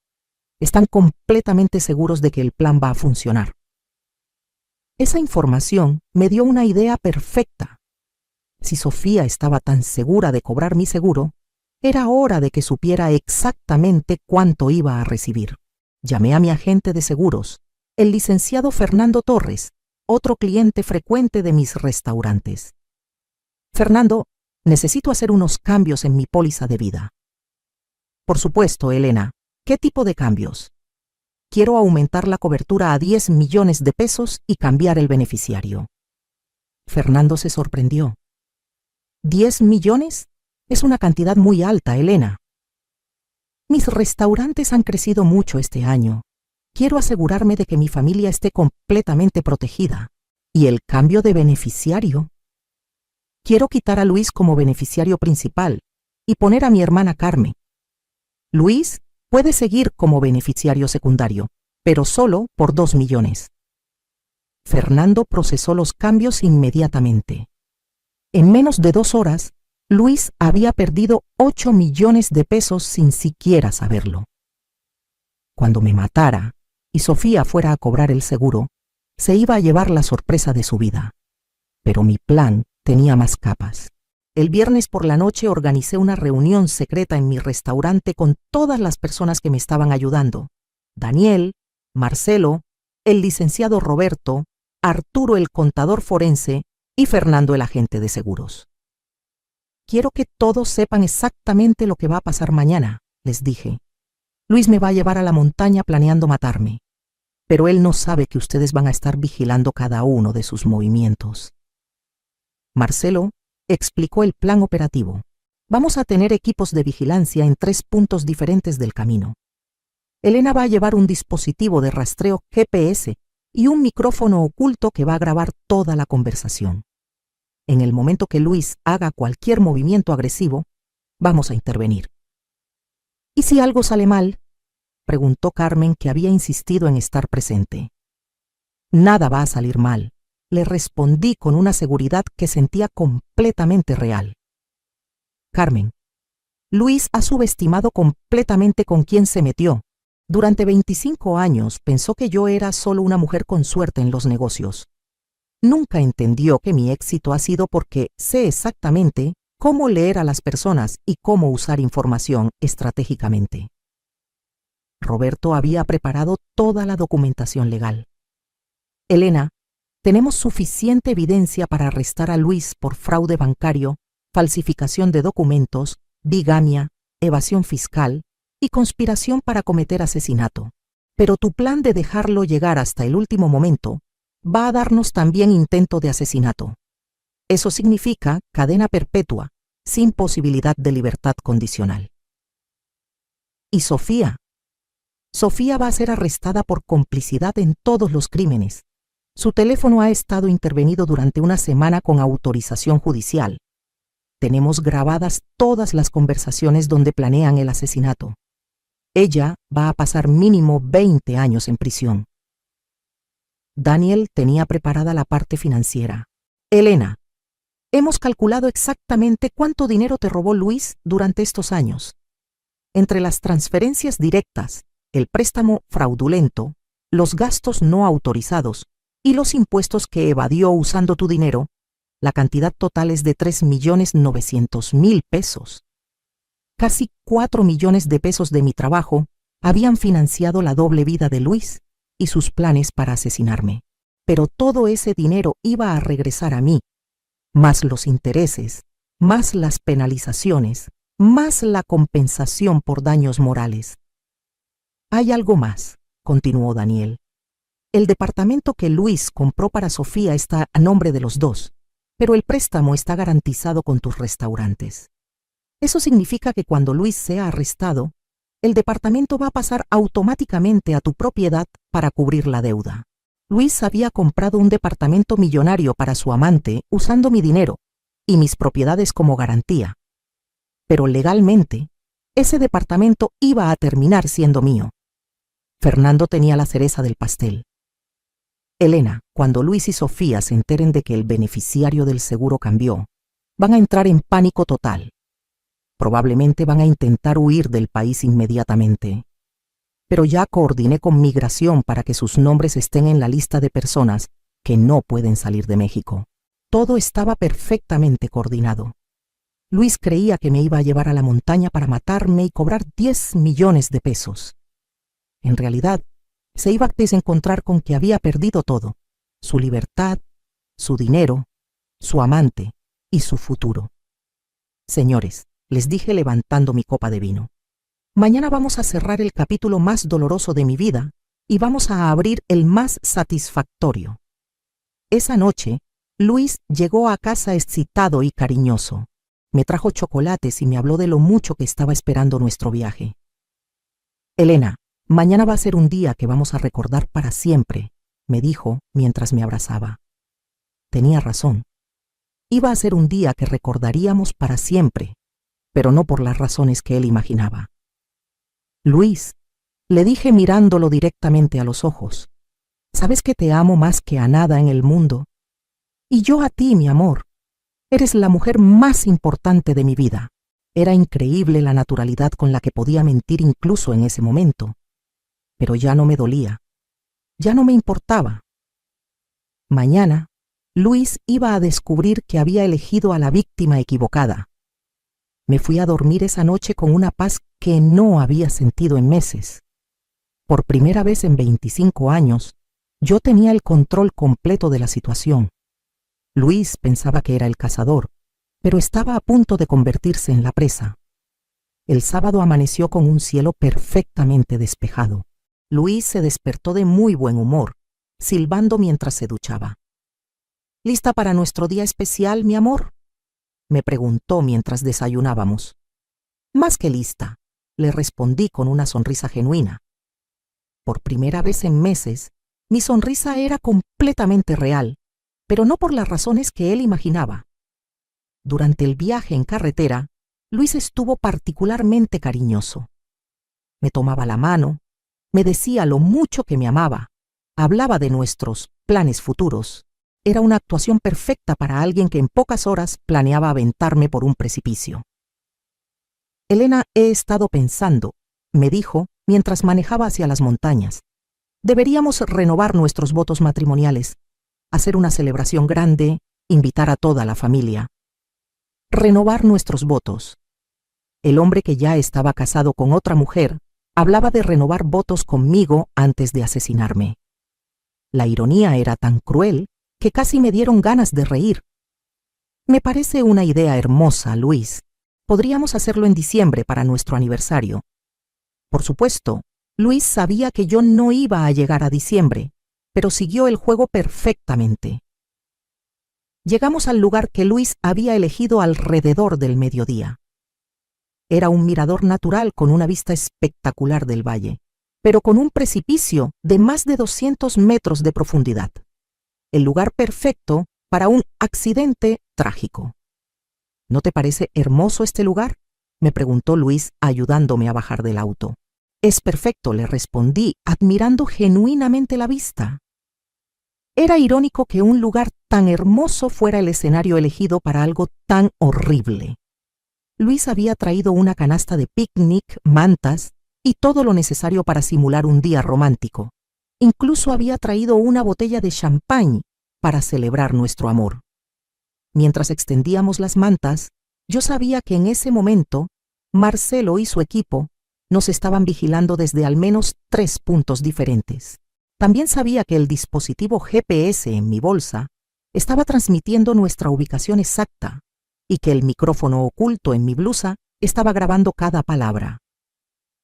Están completamente seguros de que el plan va a funcionar. Esa información me dio una idea perfecta. Si Sofía estaba tan segura de cobrar mi seguro, era hora de que supiera exactamente cuánto iba a recibir. Llamé a mi agente de seguros, el licenciado Fernando Torres, otro cliente frecuente de mis restaurantes. Fernando, necesito hacer unos cambios en mi póliza de vida. Por supuesto, Elena. ¿Qué tipo de cambios? Quiero aumentar la cobertura a 10 millones de pesos y cambiar el beneficiario. Fernando se sorprendió. ¿10 millones? Es una cantidad muy alta, Elena. Mis restaurantes han crecido mucho este año. Quiero asegurarme de que mi familia esté completamente protegida. ¿Y el cambio de beneficiario? Quiero quitar a Luis como beneficiario principal y poner a mi hermana Carmen. Luis puede seguir como beneficiario secundario, pero solo por 2 millones. Fernando procesó los cambios inmediatamente. En menos de 2 horas, Luis había perdido 8 millones de pesos sin siquiera saberlo. Cuando me matara y Sofía fuera a cobrar el seguro, se iba a llevar la sorpresa de su vida. Pero mi plan tenía más capas. El viernes por la noche organicé una reunión secreta en mi restaurante con todas las personas que me estaban ayudando. Daniel, Marcelo, el licenciado Roberto, Arturo el contador forense y Fernando el agente de seguros. Quiero que todos sepan exactamente lo que va a pasar mañana, les dije. Luis me va a llevar a la montaña planeando matarme, pero él no sabe que ustedes van a estar vigilando cada uno de sus movimientos. Marcelo explicó el plan operativo. Vamos a tener equipos de vigilancia en 3 puntos diferentes del camino. Elena va a llevar un dispositivo de rastreo GPS y un micrófono oculto que va a grabar toda la conversación. En el momento que Luis haga cualquier movimiento agresivo, vamos a intervenir. ¿Y si algo sale mal?, preguntó Carmen, que había insistido en estar presente. Nada va a salir mal, le respondí con una seguridad que sentía completamente real. Carmen, Luis ha subestimado completamente con quién se metió. Durante 25 años pensó que yo era solo una mujer con suerte en los negocios. Nunca entendió que mi éxito ha sido porque sé exactamente cómo leer a las personas y cómo usar información estratégicamente. Roberto había preparado toda la documentación legal. Elena, tenemos suficiente evidencia para arrestar a Luis por fraude bancario, falsificación de documentos, bigamia, evasión fiscal y conspiración para cometer asesinato. Pero tu plan de dejarlo llegar hasta el último momento va a darnos también intento de asesinato. Eso significa cadena perpetua, sin posibilidad de libertad condicional. ¿Y Sofía? Sofía va a ser arrestada por complicidad en todos los crímenes. Su teléfono ha estado intervenido durante una semana con autorización judicial. Tenemos grabadas todas las conversaciones donde planean el asesinato. Ella va a pasar mínimo 20 años en prisión. Daniel tenía preparada la parte financiera. Elena, hemos calculado exactamente cuánto dinero te robó Luis durante estos años. Entre las transferencias directas, el préstamo fraudulento, los gastos no autorizados y los impuestos que evadió usando tu dinero, la cantidad total es de 3.900.000 pesos. Casi 4 millones de pesos de mi trabajo habían financiado la doble vida de Luis y sus planes para asesinarme. Pero todo ese dinero iba a regresar a mí, más los intereses, más las penalizaciones, más la compensación por daños morales. Hay algo más, continuó Daniel. El departamento que Luis compró para Sofía está a nombre de los dos, pero el préstamo está garantizado con tus restaurantes. Eso significa que cuando Luis sea arrestado, el departamento va a pasar automáticamente a tu propiedad para cubrir la deuda. Luis había comprado un departamento millonario para su amante usando mi dinero y mis propiedades como garantía. Pero legalmente, ese departamento iba a terminar siendo mío. Fernando tenía la cereza del pastel. Elena, cuando Luis y Sofía se enteren de que el beneficiario del seguro cambió, van a entrar en pánico total. Probablemente van a intentar huir del país inmediatamente. Pero ya coordiné con Migración para que sus nombres estén en la lista de personas que no pueden salir de México. Todo estaba perfectamente coordinado. Luis creía que me iba a llevar a la montaña para matarme y cobrar 10 millones de pesos. En realidad, se iba a desencontrar con que había perdido todo: su libertad, su dinero, su amante y su futuro. Señores, les dije levantando mi copa de vino, mañana vamos a cerrar el capítulo más doloroso de mi vida y vamos a abrir el más satisfactorio. Esa noche, Luis llegó a casa excitado y cariñoso. Me trajo chocolates y me habló de lo mucho que estaba esperando nuestro viaje. Elena, mañana va a ser un día que vamos a recordar para siempre, me dijo mientras me abrazaba. Tenía razón. Iba a ser un día que recordaríamos para siempre, pero no por las razones que él imaginaba. Luis, le dije mirándolo directamente a los ojos, ¿sabes que te amo más que a nada en el mundo? Y yo a ti, mi amor. Eres la mujer más importante de mi vida. Era increíble la naturalidad con la que podía mentir incluso en ese momento. Pero ya no me dolía. Ya no me importaba. Mañana, Luis iba a descubrir que había elegido a la víctima equivocada. Me fui a dormir esa noche con una paz que no había sentido en meses. Por primera vez en 25 años, yo tenía el control completo de la situación. Luis pensaba que era el cazador, pero estaba a punto de convertirse en la presa. El sábado amaneció con un cielo perfectamente despejado. Luis se despertó de muy buen humor, silbando mientras se duchaba. ¿Lista para nuestro día especial, mi amor?, me preguntó mientras desayunábamos. Más que lista, le respondí con una sonrisa genuina. Por primera vez en meses, mi sonrisa era completamente real, pero no por las razones que él imaginaba. Durante el viaje en carretera, Luis estuvo particularmente cariñoso. Me tomaba la mano, me decía lo mucho que me amaba, hablaba de nuestros planes futuros. Era una actuación perfecta para alguien que en pocas horas planeaba aventarme por un precipicio. Elena, he estado pensando, me dijo mientras manejaba hacia las montañas. Deberíamos renovar nuestros votos matrimoniales, hacer una celebración grande, invitar a toda la familia. Renovar nuestros votos. El hombre que ya estaba casado con otra mujer hablaba de renovar votos conmigo antes de asesinarme. La ironía era tan cruel que casi me dieron ganas de reír. Me parece una idea hermosa, Luis. Podríamos hacerlo en diciembre para nuestro aniversario. Por supuesto, Luis sabía que yo no iba a llegar a diciembre, pero siguió el juego perfectamente. Llegamos al lugar que Luis había elegido alrededor del mediodía. Era un mirador natural con una vista espectacular del valle, pero con un precipicio de más de 200 metros de profundidad. El lugar perfecto para un accidente trágico. ¿No te parece hermoso este lugar?, me preguntó Luis, ayudándome a bajar del auto. Es perfecto, le respondí, admirando genuinamente la vista. Era irónico que un lugar tan hermoso fuera el escenario elegido para algo tan horrible. Luis había traído una canasta de picnic, mantas y todo lo necesario para simular un día romántico. Incluso había traído una botella de champán para celebrar nuestro amor. Mientras extendíamos las mantas, yo sabía que en ese momento, Marcelo y su equipo nos estaban vigilando desde al menos 3 puntos diferentes. También sabía que el dispositivo GPS en mi bolsa estaba transmitiendo nuestra ubicación exacta y que el micrófono oculto en mi blusa estaba grabando cada palabra.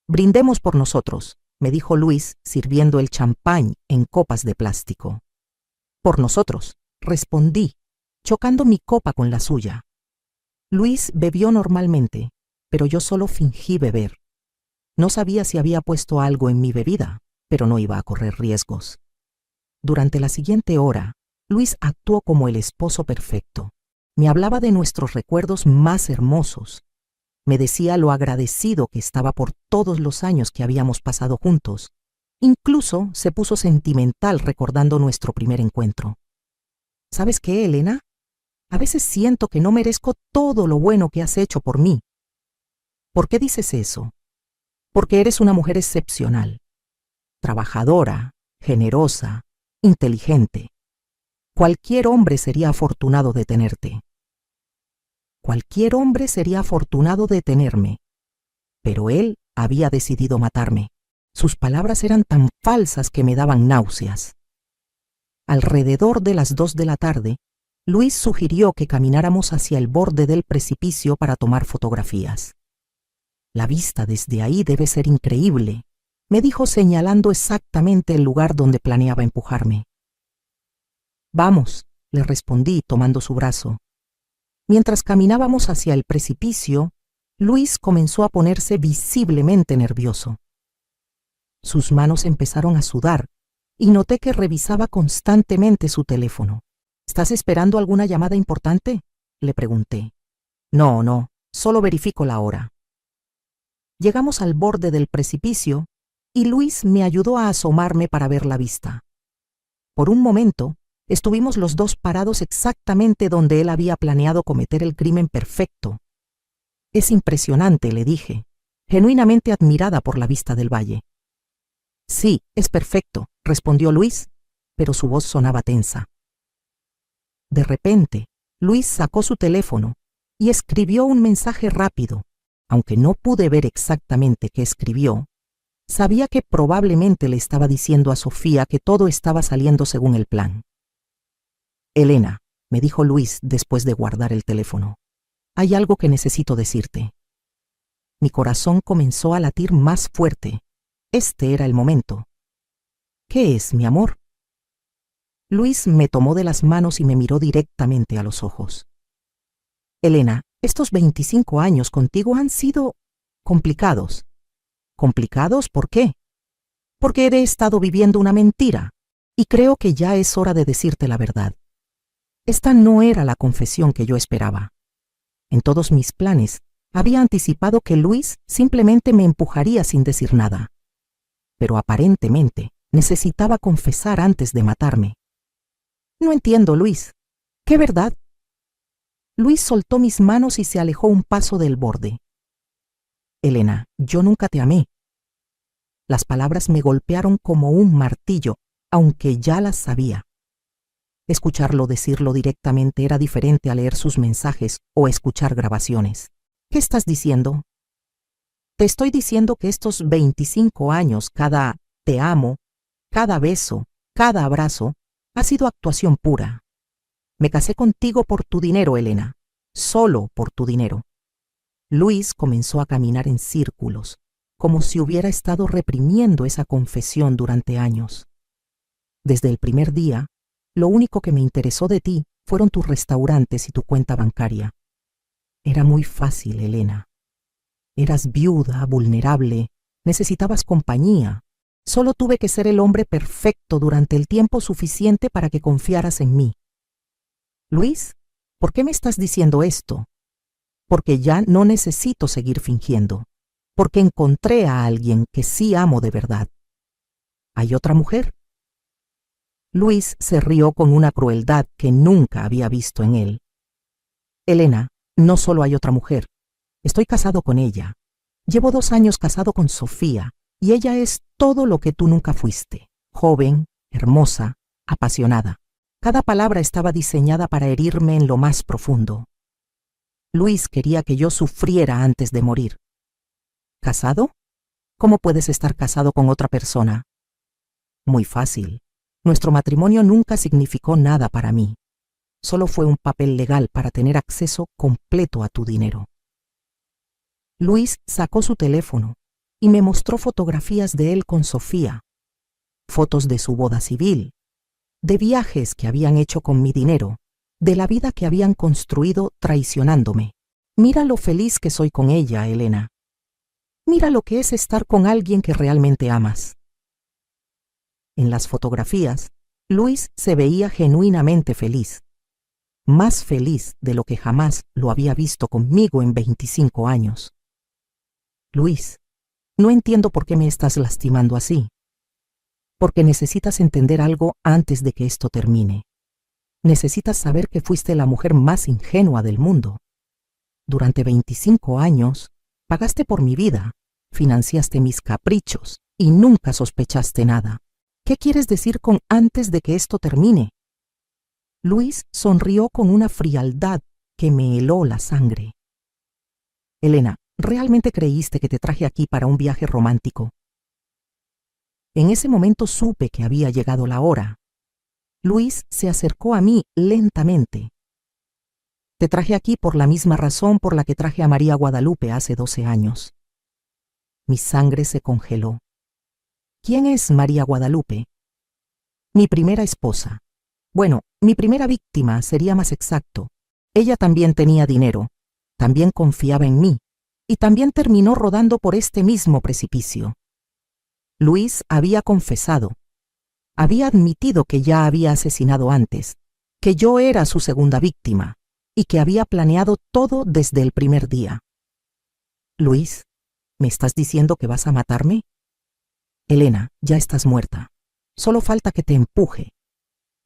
Brindemos por nosotros, me dijo Luis, sirviendo el champán en copas de plástico. Por nosotros, respondí, chocando mi copa con la suya. Luis bebió normalmente, pero yo solo fingí beber. No sabía si había puesto algo en mi bebida, pero no iba a correr riesgos. Durante la siguiente hora, Luis actuó como el esposo perfecto. Me hablaba de nuestros recuerdos más hermosos. Me decía lo agradecido que estaba por todos los años que habíamos pasado juntos. Incluso se puso sentimental recordando nuestro primer encuentro. ¿Sabes qué, Elena? A veces siento que no merezco todo lo bueno que has hecho por mí. ¿Por qué dices eso? Porque eres una mujer excepcional, trabajadora, generosa, inteligente. Cualquier hombre sería afortunado de tenerte. Cualquier hombre sería afortunado de tenerme. Pero él había decidido matarme. Sus palabras eran tan falsas que me daban náuseas. Alrededor de las 2 de la tarde, Luis sugirió que camináramos hacia el borde del precipicio para tomar fotografías. La vista desde ahí debe ser increíble, me dijo señalando exactamente el lugar donde planeaba empujarme. Vamos, le respondí tomando su brazo. Mientras caminábamos hacia el precipicio, Luis comenzó a ponerse visiblemente nervioso. Sus manos empezaron a sudar y noté que revisaba constantemente su teléfono. ¿Estás esperando alguna llamada importante?, le pregunté. No, solo verifico la hora. Llegamos al borde del precipicio y Luis me ayudó a asomarme para ver la vista. Por un momento, estuvimos los dos parados exactamente donde él había planeado cometer el crimen perfecto. Es impresionante, le dije, genuinamente admirada por la vista del valle. Sí, es perfecto, respondió Luis, pero su voz sonaba tensa. De repente, Luis sacó su teléfono y escribió un mensaje rápido. Aunque no pude ver exactamente qué escribió, sabía que probablemente le estaba diciendo a Sofía que todo estaba saliendo según el plan. Elena, me dijo Luis después de guardar el teléfono, hay algo que necesito decirte. Mi corazón comenzó a latir más fuerte. Este era el momento. ¿Qué es, mi amor? Luis me tomó de las manos y me miró directamente a los ojos. Elena, estos 25 años contigo han sido complicados. ¿Complicados? ¿Por qué? Porque he estado viviendo una mentira, y creo que ya es hora de decirte la verdad. Esta no era la confesión que yo esperaba. En todos mis planes, había anticipado que Luis simplemente me empujaría sin decir nada. Pero aparentemente, necesitaba confesar antes de matarme. No entiendo, Luis. ¿Qué verdad? Luis soltó mis manos y se alejó un paso del borde. Elena, yo nunca te amé. Las palabras me golpearon como un martillo, aunque ya las sabía. Escucharlo decirlo directamente era diferente a leer sus mensajes o escuchar grabaciones. ¿Qué estás diciendo? Te estoy diciendo que estos 25 años, cada te amo, cada beso, cada abrazo, ha sido actuación pura. Me casé contigo por tu dinero, Elena, solo por tu dinero. Luis comenzó a caminar en círculos, como si hubiera estado reprimiendo esa confesión durante años. Desde el primer día, lo único que me interesó de ti fueron tus restaurantes y tu cuenta bancaria. Era muy fácil, Elena. Eras viuda, vulnerable, necesitabas compañía. Solo tuve que ser el hombre perfecto durante el tiempo suficiente para que confiaras en mí. Luis, ¿por qué me estás diciendo esto? Porque ya no necesito seguir fingiendo. Porque encontré a alguien que sí amo de verdad. ¿Hay otra mujer? Luis se rió con una crueldad que nunca había visto en él. Elena, no solo hay otra mujer. Estoy casado con ella. Llevo 2 años casado con Sofía, y ella es todo lo que tú nunca fuiste. Joven, hermosa, apasionada. Cada palabra estaba diseñada para herirme en lo más profundo. Luis quería que yo sufriera antes de morir. ¿Casado? ¿Cómo puedes estar casado con otra persona? Muy fácil. Nuestro matrimonio nunca significó nada para mí. Solo fue un papel legal para tener acceso completo a tu dinero. Luis sacó su teléfono y me mostró fotografías de él con Sofía, fotos de su boda civil, de viajes que habían hecho con mi dinero, de la vida que habían construido traicionándome. Mira lo feliz que soy con ella, Elena. Mira lo que es estar con alguien que realmente amas. En las fotografías, Luis se veía genuinamente feliz, más feliz de lo que jamás lo había visto conmigo en 25 años. Luis, no entiendo por qué me estás lastimando así. Porque necesitas entender algo antes de que esto termine. Necesitas saber que fuiste la mujer más ingenua del mundo. Durante 25 años, pagaste por mi vida, financiaste mis caprichos y nunca sospechaste nada. ¿Qué quieres decir con antes de que esto termine? Luis sonrió con una frialdad que me heló la sangre. Elena, ¿realmente creíste que te traje aquí para un viaje romántico? En ese momento supe que había llegado la hora. Luis se acercó a mí lentamente. Te traje aquí por la misma razón por la que traje a María Guadalupe hace 12 años. Mi sangre se congeló. ¿Quién es María Guadalupe? Mi primera esposa. Bueno, mi primera víctima sería más exacto. Ella también tenía dinero, también confiaba en mí, y también terminó rodando por este mismo precipicio. Luis había confesado, había admitido que ya había asesinado antes, que yo era su segunda víctima y que había planeado todo desde el primer día. Luis, ¿me estás diciendo que vas a matarme? Elena, ya estás muerta. Solo falta que te empuje.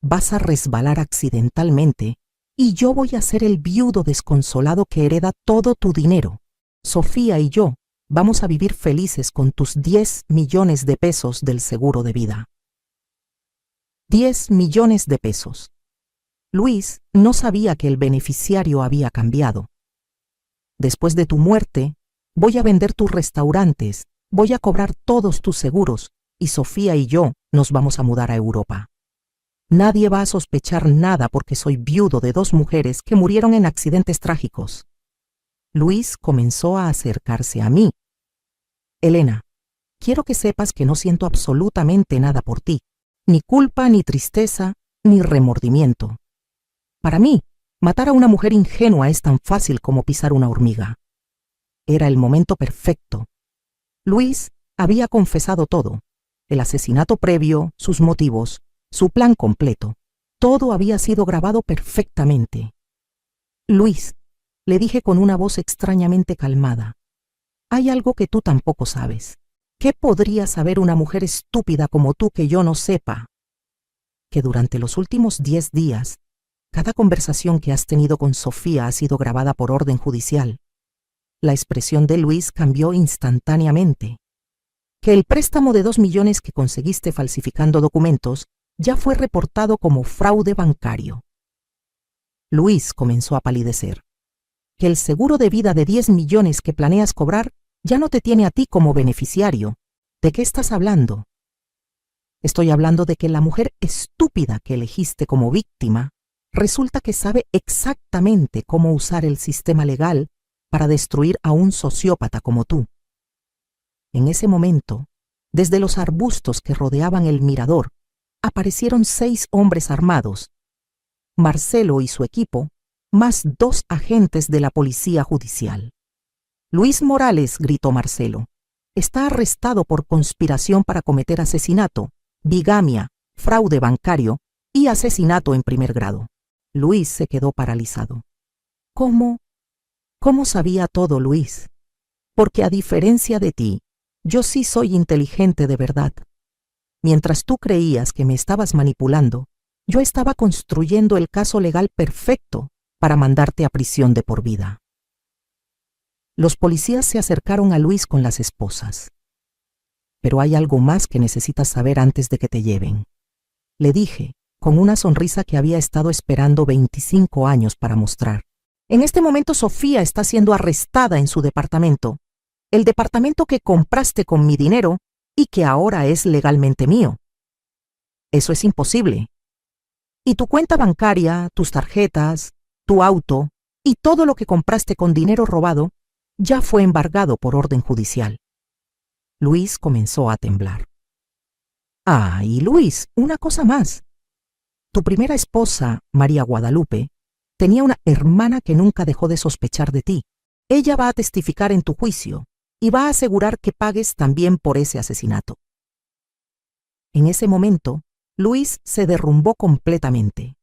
Vas a resbalar accidentalmente y yo voy a ser el viudo desconsolado que hereda todo tu dinero. Sofía y yo vamos a vivir felices con tus 10 millones de pesos del seguro de vida. 10 millones de pesos. Luis no sabía que el beneficiario había cambiado. Después de tu muerte, voy a vender tus restaurantes, voy a cobrar todos tus seguros y Sofía y yo nos vamos a mudar a Europa. Nadie va a sospechar nada porque soy viudo de 2 mujeres que murieron en accidentes trágicos. Luis comenzó a acercarse a mí. Elena, quiero que sepas que no siento absolutamente nada por ti, ni culpa, ni tristeza, ni remordimiento. Para mí, matar a una mujer ingenua es tan fácil como pisar una hormiga. Era el momento perfecto. Luis había confesado todo, el asesinato previo, sus motivos, su plan completo. Todo había sido grabado perfectamente. Luis, le dije con una voz extrañamente calmada, hay algo que tú tampoco sabes. ¿Qué podría saber una mujer estúpida como tú que yo no sepa? Que durante los últimos 10 días, cada conversación que has tenido con Sofía ha sido grabada por orden judicial. La expresión de Luis cambió instantáneamente. Que el préstamo de 2 millones que conseguiste falsificando documentos ya fue reportado como fraude bancario. Luis comenzó a palidecer. Que el seguro de vida de 10 millones que planeas cobrar ya no te tiene a ti como beneficiario. ¿De qué estás hablando? Estoy hablando de que la mujer estúpida que elegiste como víctima resulta que sabe exactamente cómo usar el sistema legal para destruir a un sociópata como tú. En ese momento, desde los arbustos que rodeaban el mirador, aparecieron 6 hombres armados, Marcelo y su equipo, más 2 agentes de la policía judicial. Luis Morales, gritó Marcelo, está arrestado por conspiración para cometer asesinato, bigamia, fraude bancario y asesinato en primer grado. Luis se quedó paralizado. ¿Cómo? ¿Cómo sabía todo, Luis? Porque a diferencia de ti, yo sí soy inteligente de verdad. Mientras tú creías que me estabas manipulando, yo estaba construyendo el caso legal perfecto para mandarte a prisión de por vida. Los policías se acercaron a Luis con las esposas. Pero hay algo más que necesitas saber antes de que te lleven. Le dije, con una sonrisa que había estado esperando 25 años para mostrar. En este momento Sofía está siendo arrestada en su departamento, el departamento que compraste con mi dinero y que ahora es legalmente mío. Eso es imposible. Y tu cuenta bancaria, tus tarjetas, tu auto y todo lo que compraste con dinero robado ya fue embargado por orden judicial. Luis comenzó a temblar. Ah, y Luis, una cosa más. Tu primera esposa, María Guadalupe, tenía una hermana que nunca dejó de sospechar de ti. Ella va a testificar en tu juicio y va a asegurar que pagues también por ese asesinato. En ese momento, Luis se derrumbó completamente.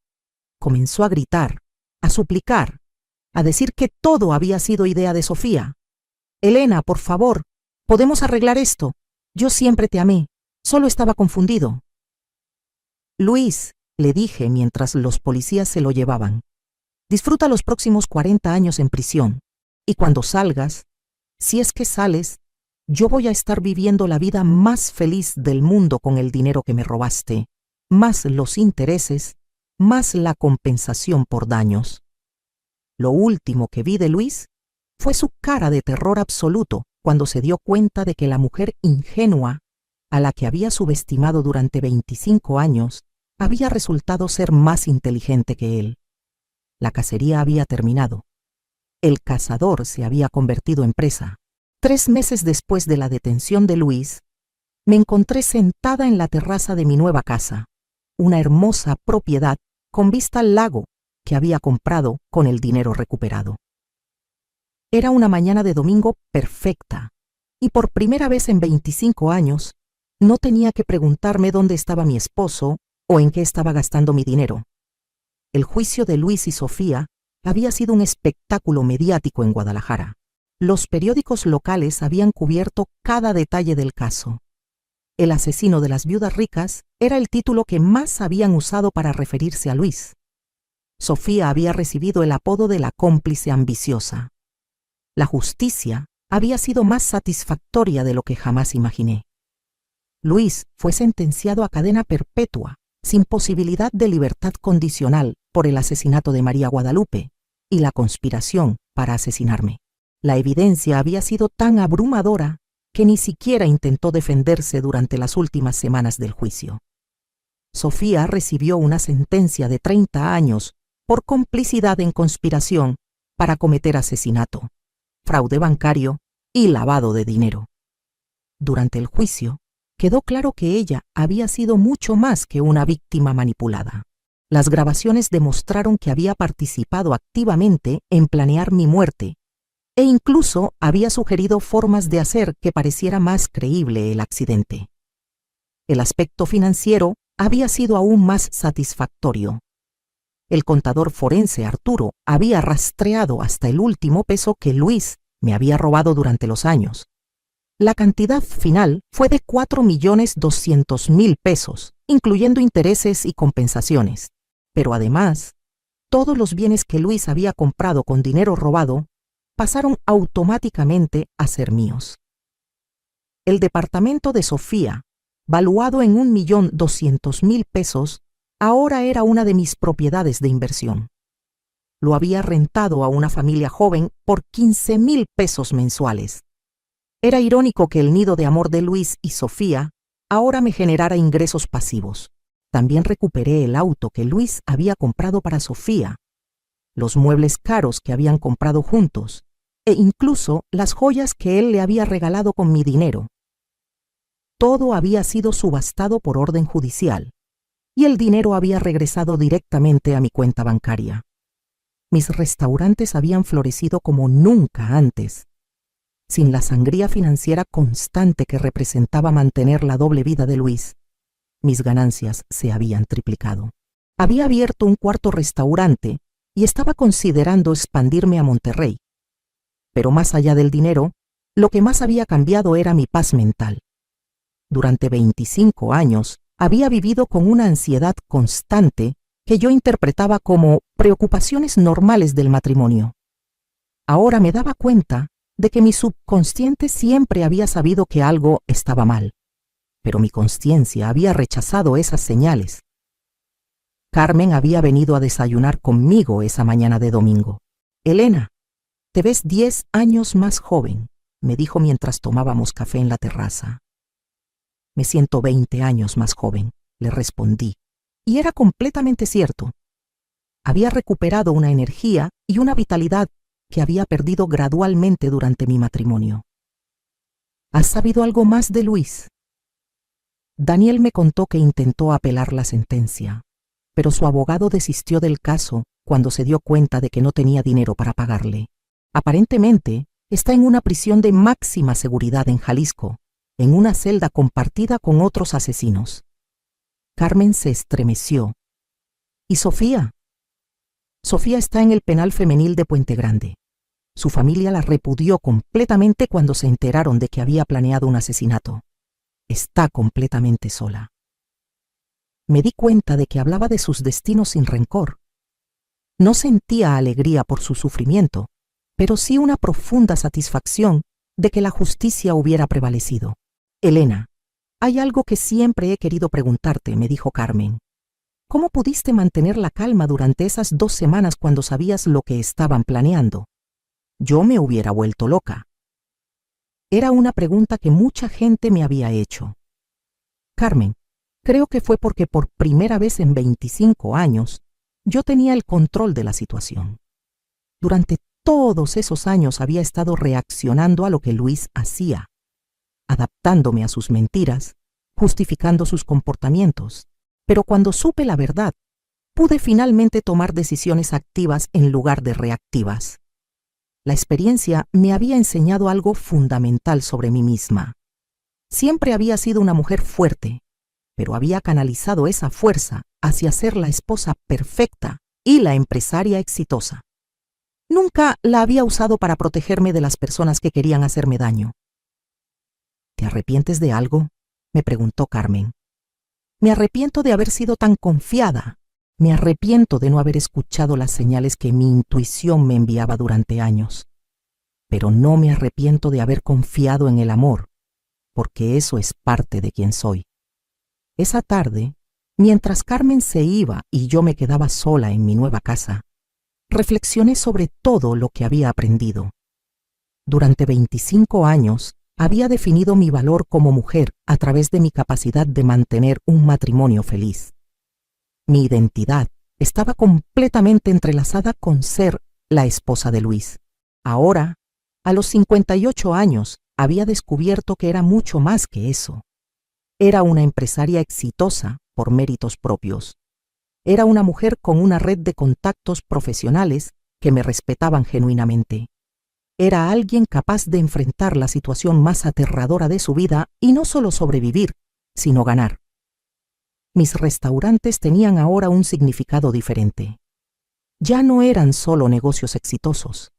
Comenzó a gritar, a suplicar, a decir que todo había sido idea de Sofía. Elena, por favor, podemos arreglar esto. Yo siempre te amé, solo estaba confundido. Luis, le dije mientras los policías se lo llevaban, disfruta los próximos 40 años en prisión, y cuando salgas, si es que sales, yo voy a estar viviendo la vida más feliz del mundo con el dinero que me robaste, más los intereses, más la compensación por daños. Lo último que vi de Luis fue su cara de terror absoluto cuando se dio cuenta de que la mujer ingenua, a la que había subestimado durante 25 años, había resultado ser más inteligente que él. La cacería había terminado. El cazador se había convertido en presa. 3 meses después de la detención de Luis, me encontré sentada en la terraza de mi nueva casa, una hermosa propiedad con vista al lago que había comprado con el dinero recuperado. Era una mañana de domingo perfecta, y por primera vez en 25 años no tenía que preguntarme dónde estaba mi esposo o en qué estaba gastando mi dinero. El juicio de Luis y Sofía había sido un espectáculo mediático en Guadalajara. Los periódicos locales habían cubierto cada detalle del caso. El asesino de las viudas ricas era el título que más habían usado para referirse a Luis. Sofía había recibido el apodo de la cómplice ambiciosa. La justicia había sido más satisfactoria de lo que jamás imaginé. Luis fue sentenciado a cadena perpetua, sin posibilidad de libertad condicional por el asesinato de María Guadalupe y la conspiración para asesinarme. La evidencia había sido tan abrumadora que ni siquiera intentó defenderse durante las últimas semanas del juicio. Sofía recibió una sentencia de 30 años por complicidad en conspiración para cometer asesinato, fraude bancario y lavado de dinero. Durante el juicio, quedó claro que ella había sido mucho más que una víctima manipulada. Las grabaciones demostraron que había participado activamente en planear mi muerte e incluso había sugerido formas de hacer que pareciera más creíble el accidente. El aspecto financiero había sido aún más satisfactorio. El contador forense Arturo había rastreado hasta el último peso que Luis me había robado durante los años. La cantidad final fue de 4.200.000 pesos, incluyendo intereses y compensaciones. Pero además, todos los bienes que Luis había comprado con dinero robado pasaron automáticamente a ser míos. El departamento de Sofía, valuado en 1.200.000 pesos, ahora era una de mis propiedades de inversión. Lo había rentado a una familia joven por 15.000 pesos mensuales. Era irónico que el nido de amor de Luis y Sofía ahora me generara ingresos pasivos. También recuperé el auto que Luis había comprado para Sofía, los muebles caros que habían comprado juntos, e incluso las joyas que él le había regalado con mi dinero. Todo había sido subastado por orden judicial, y el dinero había regresado directamente a mi cuenta bancaria. Mis restaurantes habían florecido como nunca antes. Sin la sangría financiera constante que representaba mantener la doble vida de Luis, mis ganancias se habían triplicado. Había abierto un cuarto restaurante y estaba considerando expandirme a Monterrey. Pero más allá del dinero, lo que más había cambiado era mi paz mental. Durante 25 años había vivido con una ansiedad constante que yo interpretaba como preocupaciones normales del matrimonio. Ahora me daba cuenta de que mi subconsciente siempre había sabido que algo estaba mal, pero mi conciencia había rechazado esas señales. Carmen había venido a desayunar conmigo esa mañana de domingo. Elena, te ves 10 años más joven, me dijo mientras tomábamos café en la terraza. Me siento 20 años más joven, le respondí, y era completamente cierto. Había recuperado una energía y una vitalidad que había perdido gradualmente durante mi matrimonio. ¿Has sabido algo más de Luis? Daniel me contó que intentó apelar la sentencia, pero su abogado desistió del caso cuando se dio cuenta de que no tenía dinero para pagarle. Aparentemente, está en una prisión de máxima seguridad en Jalisco, en una celda compartida con otros asesinos. Carmen se estremeció. ¿Y Sofía? Sofía está en el penal femenil de Puente Grande. Su familia la repudió completamente cuando se enteraron de que había planeado un asesinato. Está completamente sola. Me di cuenta de que hablaba de sus destinos sin rencor. No sentía alegría por su sufrimiento, pero sí una profunda satisfacción de que la justicia hubiera prevalecido. Elena, hay algo que siempre he querido preguntarte, me dijo Carmen. ¿Cómo pudiste mantener la calma durante esas 2 semanas cuando sabías lo que estaban planeando? Yo me hubiera vuelto loca. Era una pregunta que mucha gente me había hecho. Carmen, creo que fue porque por primera vez en 25 años yo tenía el control de la situación. Durante todos esos años había estado reaccionando a lo que Luis hacía, adaptándome a sus mentiras, justificando sus comportamientos. Pero cuando supe la verdad, pude finalmente tomar decisiones activas en lugar de reactivas. La experiencia me había enseñado algo fundamental sobre mí misma. Siempre había sido una mujer fuerte, pero había canalizado esa fuerza hacia ser la esposa perfecta y la empresaria exitosa. Nunca la había usado para protegerme de las personas que querían hacerme daño. ¿Te arrepientes de algo?, me preguntó Carmen. Me arrepiento de haber sido tan confiada. Me arrepiento de no haber escuchado las señales que mi intuición me enviaba durante años. Pero no me arrepiento de haber confiado en el amor, porque eso es parte de quien soy. Esa tarde, mientras Carmen se iba y yo me quedaba sola en mi nueva casa, reflexioné sobre todo lo que había aprendido. Durante 25 años, había definido mi valor como mujer a través de mi capacidad de mantener un matrimonio feliz. Mi identidad estaba completamente entrelazada con ser la esposa de Luis. Ahora, a los 58 años, había descubierto que era mucho más que eso. Era una empresaria exitosa por méritos propios. Era una mujer con una red de contactos profesionales que me respetaban genuinamente. Era alguien capaz de enfrentar la situación más aterradora de su vida y no solo sobrevivir, sino ganar. Mis restaurantes tenían ahora un significado diferente. Ya no eran solo negocios exitosos,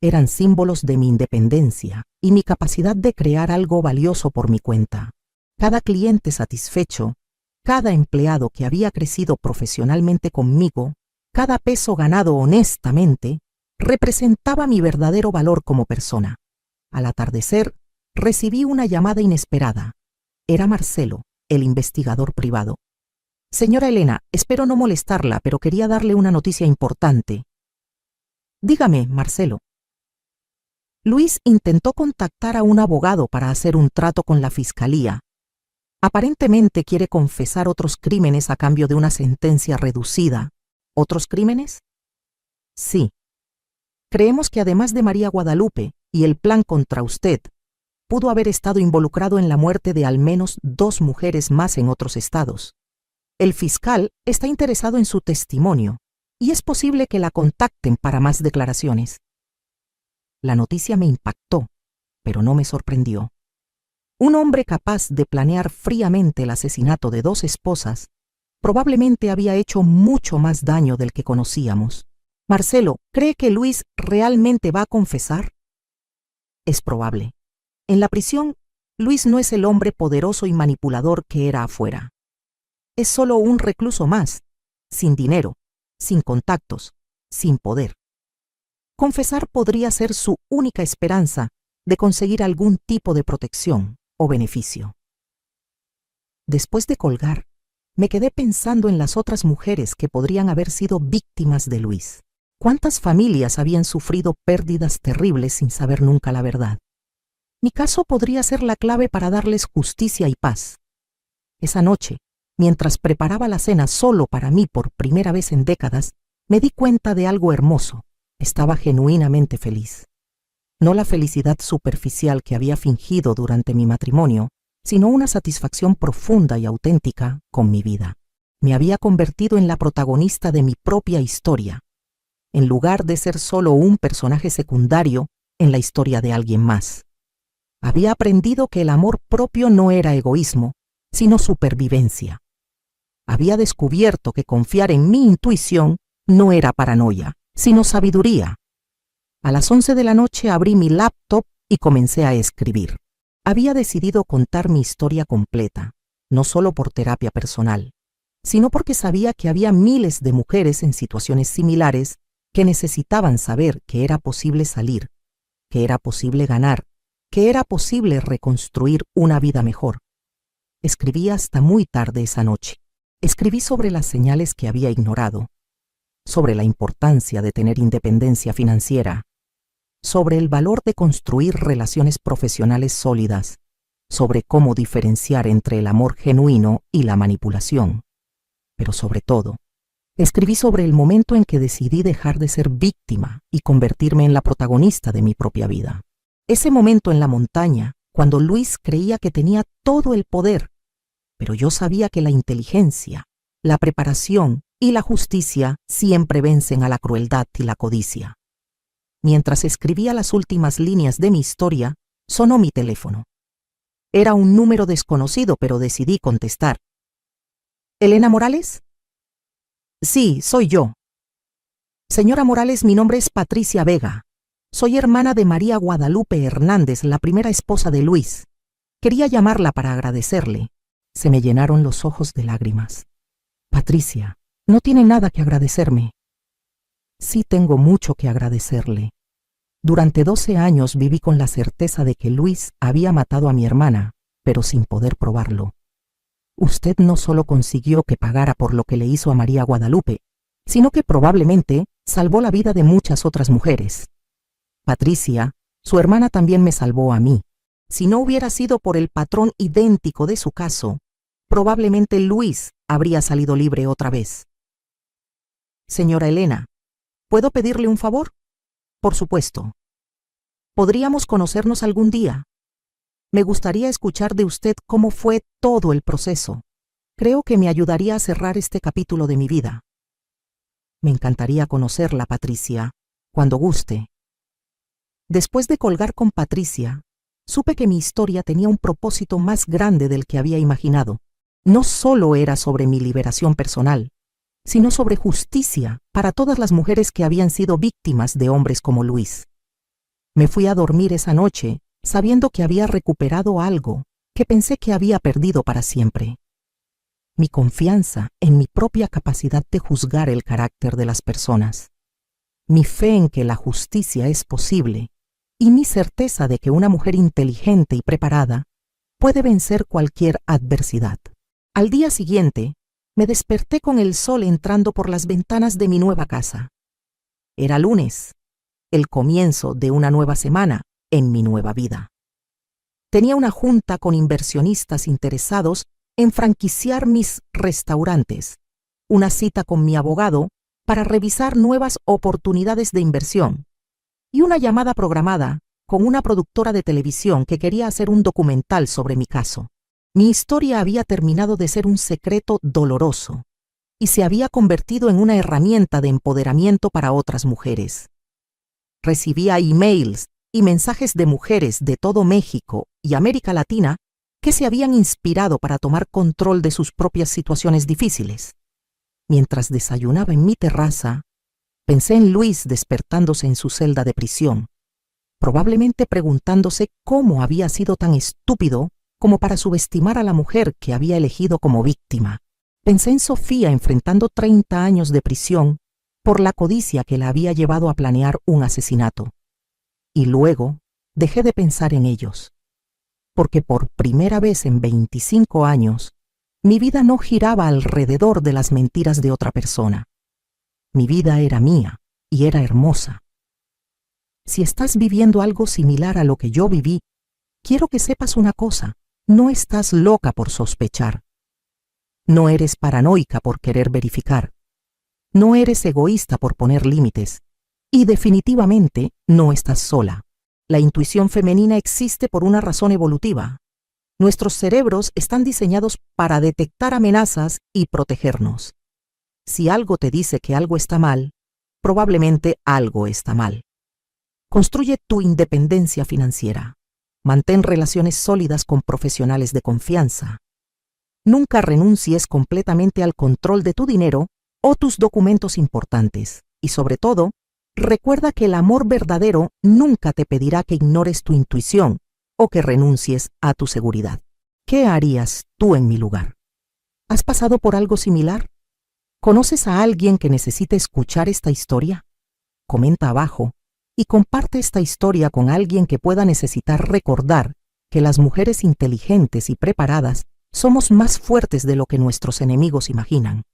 eran símbolos de mi independencia y mi capacidad de crear algo valioso por mi cuenta. Cada cliente satisfecho, cada empleado que había crecido profesionalmente conmigo, cada peso ganado honestamente, representaba mi verdadero valor como persona. Al atardecer, recibí una llamada inesperada. Era Marcelo, el investigador privado. Señora Elena, espero no molestarla, pero quería darle una noticia importante. Dígame, Marcelo. Luis intentó contactar a un abogado para hacer un trato con la fiscalía. Aparentemente quiere confesar otros crímenes a cambio de una sentencia reducida. ¿Otros crímenes? Sí. Creemos que además de María Guadalupe y el plan contra usted, pudo haber estado involucrado en la muerte de al menos 2 mujeres más en otros estados. El fiscal está interesado en su testimonio y es posible que la contacten para más declaraciones. La noticia me impactó, pero no me sorprendió. Un hombre capaz de planear fríamente el asesinato de 2 esposas probablemente había hecho mucho más daño del que conocíamos. Marcelo, ¿cree que Luis realmente va a confesar? Es probable. En la prisión, Luis no es el hombre poderoso y manipulador que era afuera. Es solo un recluso más, sin dinero, sin contactos, sin poder. Confesar podría ser su única esperanza de conseguir algún tipo de protección o beneficio. Después de colgar, me quedé pensando en las otras mujeres que podrían haber sido víctimas de Luis. ¿Cuántas familias habían sufrido pérdidas terribles sin saber nunca la verdad? Mi caso podría ser la clave para darles justicia y paz. Esa noche, mientras preparaba la cena solo para mí por primera vez en décadas, me di cuenta de algo hermoso. Estaba genuinamente feliz. no la felicidad superficial que había fingido durante mi matrimonio, sino una satisfacción profunda y auténtica con mi vida. Me había convertido en la protagonista de mi propia historia, en lugar de ser solo un personaje secundario en la historia de alguien más. Había aprendido que el amor propio no era egoísmo, sino supervivencia. Había descubierto que confiar en mi intuición no era paranoia, sino sabiduría. A las 11 de la noche abrí mi laptop y comencé a escribir. Había decidido contar mi historia completa, no solo por terapia personal, sino porque sabía que había miles de mujeres en situaciones similares que necesitaban saber que era posible salir, que era posible ganar, que era posible reconstruir una vida mejor. Escribí hasta muy tarde esa noche. Escribí sobre las señales que había ignorado, sobre la importancia de tener independencia financiera, sobre el valor de construir relaciones profesionales sólidas, sobre cómo diferenciar entre el amor genuino y la manipulación. Pero sobre todo, escribí sobre el momento en que decidí dejar de ser víctima y convertirme en la protagonista de mi propia vida. Ese momento en la montaña, cuando Luis creía que tenía todo el poder, pero yo sabía que la inteligencia, la preparación y la justicia siempre vencen a la crueldad y la codicia. Mientras escribía las últimas líneas de mi historia, sonó mi teléfono. Era un número desconocido, pero decidí contestar. ¿Elena Morales? Sí, soy yo. Señora Morales, mi nombre es Patricia Vega. Soy hermana de María Guadalupe Hernández, la primera esposa de Luis. Quería llamarla para agradecerle. Se me llenaron los ojos de lágrimas. Patricia, no tiene nada que agradecerme. Sí tengo mucho que agradecerle. Durante 12 años viví con la certeza de que Luis había matado a mi hermana, pero sin poder probarlo. Usted no solo consiguió que pagara por lo que le hizo a María Guadalupe, sino que probablemente salvó la vida de muchas otras mujeres. Patricia, su hermana, también me salvó a mí. Si no hubiera sido por el patrón idéntico de su caso, probablemente Luis habría salido libre otra vez. Señora Elena, ¿puedo pedirle un favor? Por supuesto. ¿Podríamos conocernos algún día? Me gustaría escuchar de usted cómo fue todo el proceso. Creo que me ayudaría a cerrar este capítulo de mi vida. Me encantaría conocerla, Patricia, cuando guste. Después de colgar con Patricia, supe que mi historia tenía un propósito más grande del que había imaginado. No solo era sobre mi liberación personal, sino sobre justicia para todas las mujeres que habían sido víctimas de hombres como Luis. Me fui a dormir esa noche sabiendo que había recuperado algo que pensé que había perdido para siempre. Mi confianza en mi propia capacidad de juzgar el carácter de las personas, mi fe en que la justicia es posible y mi certeza de que una mujer inteligente y preparada puede vencer cualquier adversidad. Al día siguiente, me desperté con el sol entrando por las ventanas de mi nueva casa. Era lunes, el comienzo de una nueva semana en mi nueva vida. Tenía una junta con inversionistas interesados en franquiciar mis restaurantes, una cita con mi abogado para revisar nuevas oportunidades de inversión y una llamada programada con una productora de televisión que quería hacer un documental sobre mi caso. Mi historia había terminado de ser un secreto doloroso y se había convertido en una herramienta de empoderamiento para otras mujeres. Recibía emails y mensajes de mujeres de todo México y América Latina que se habían inspirado para tomar control de sus propias situaciones difíciles. Mientras desayunaba en mi terraza, pensé en Luis despertándose en su celda de prisión, probablemente preguntándose cómo había sido tan estúpido como para subestimar a la mujer que había elegido como víctima. Pensé en Sofía enfrentando 30 años de prisión por la codicia que la había llevado a planear un asesinato. Y luego dejé de pensar en ellos, porque por primera vez en 25 años, mi vida no giraba alrededor de las mentiras de otra persona. Mi vida era mía y era hermosa. Si estás viviendo algo similar a lo que yo viví, quiero que sepas una cosa: no estás loca por sospechar. No eres paranoica por querer verificar. No eres egoísta por poner límites. Y definitivamente no estás sola. La intuición femenina existe por una razón evolutiva. Nuestros cerebros están diseñados para detectar amenazas y protegernos. Si algo te dice que algo está mal, probablemente algo está mal. Construye tu independencia financiera. Mantén relaciones sólidas con profesionales de confianza. Nunca renuncies completamente al control de tu dinero o tus documentos importantes. Y sobre todo, recuerda que el amor verdadero nunca te pedirá que ignores tu intuición o que renuncies a tu seguridad. ¿Qué harías tú en mi lugar? ¿Has pasado por algo similar? ¿Conoces a alguien que necesite escuchar esta historia? Comenta abajo y comparte esta historia con alguien que pueda necesitar recordar que las mujeres inteligentes y preparadas somos más fuertes de lo que nuestros enemigos imaginan.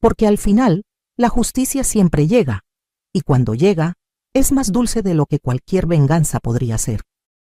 Porque al final, la justicia siempre llega, y cuando llega, es más dulce de lo que cualquier venganza podría ser.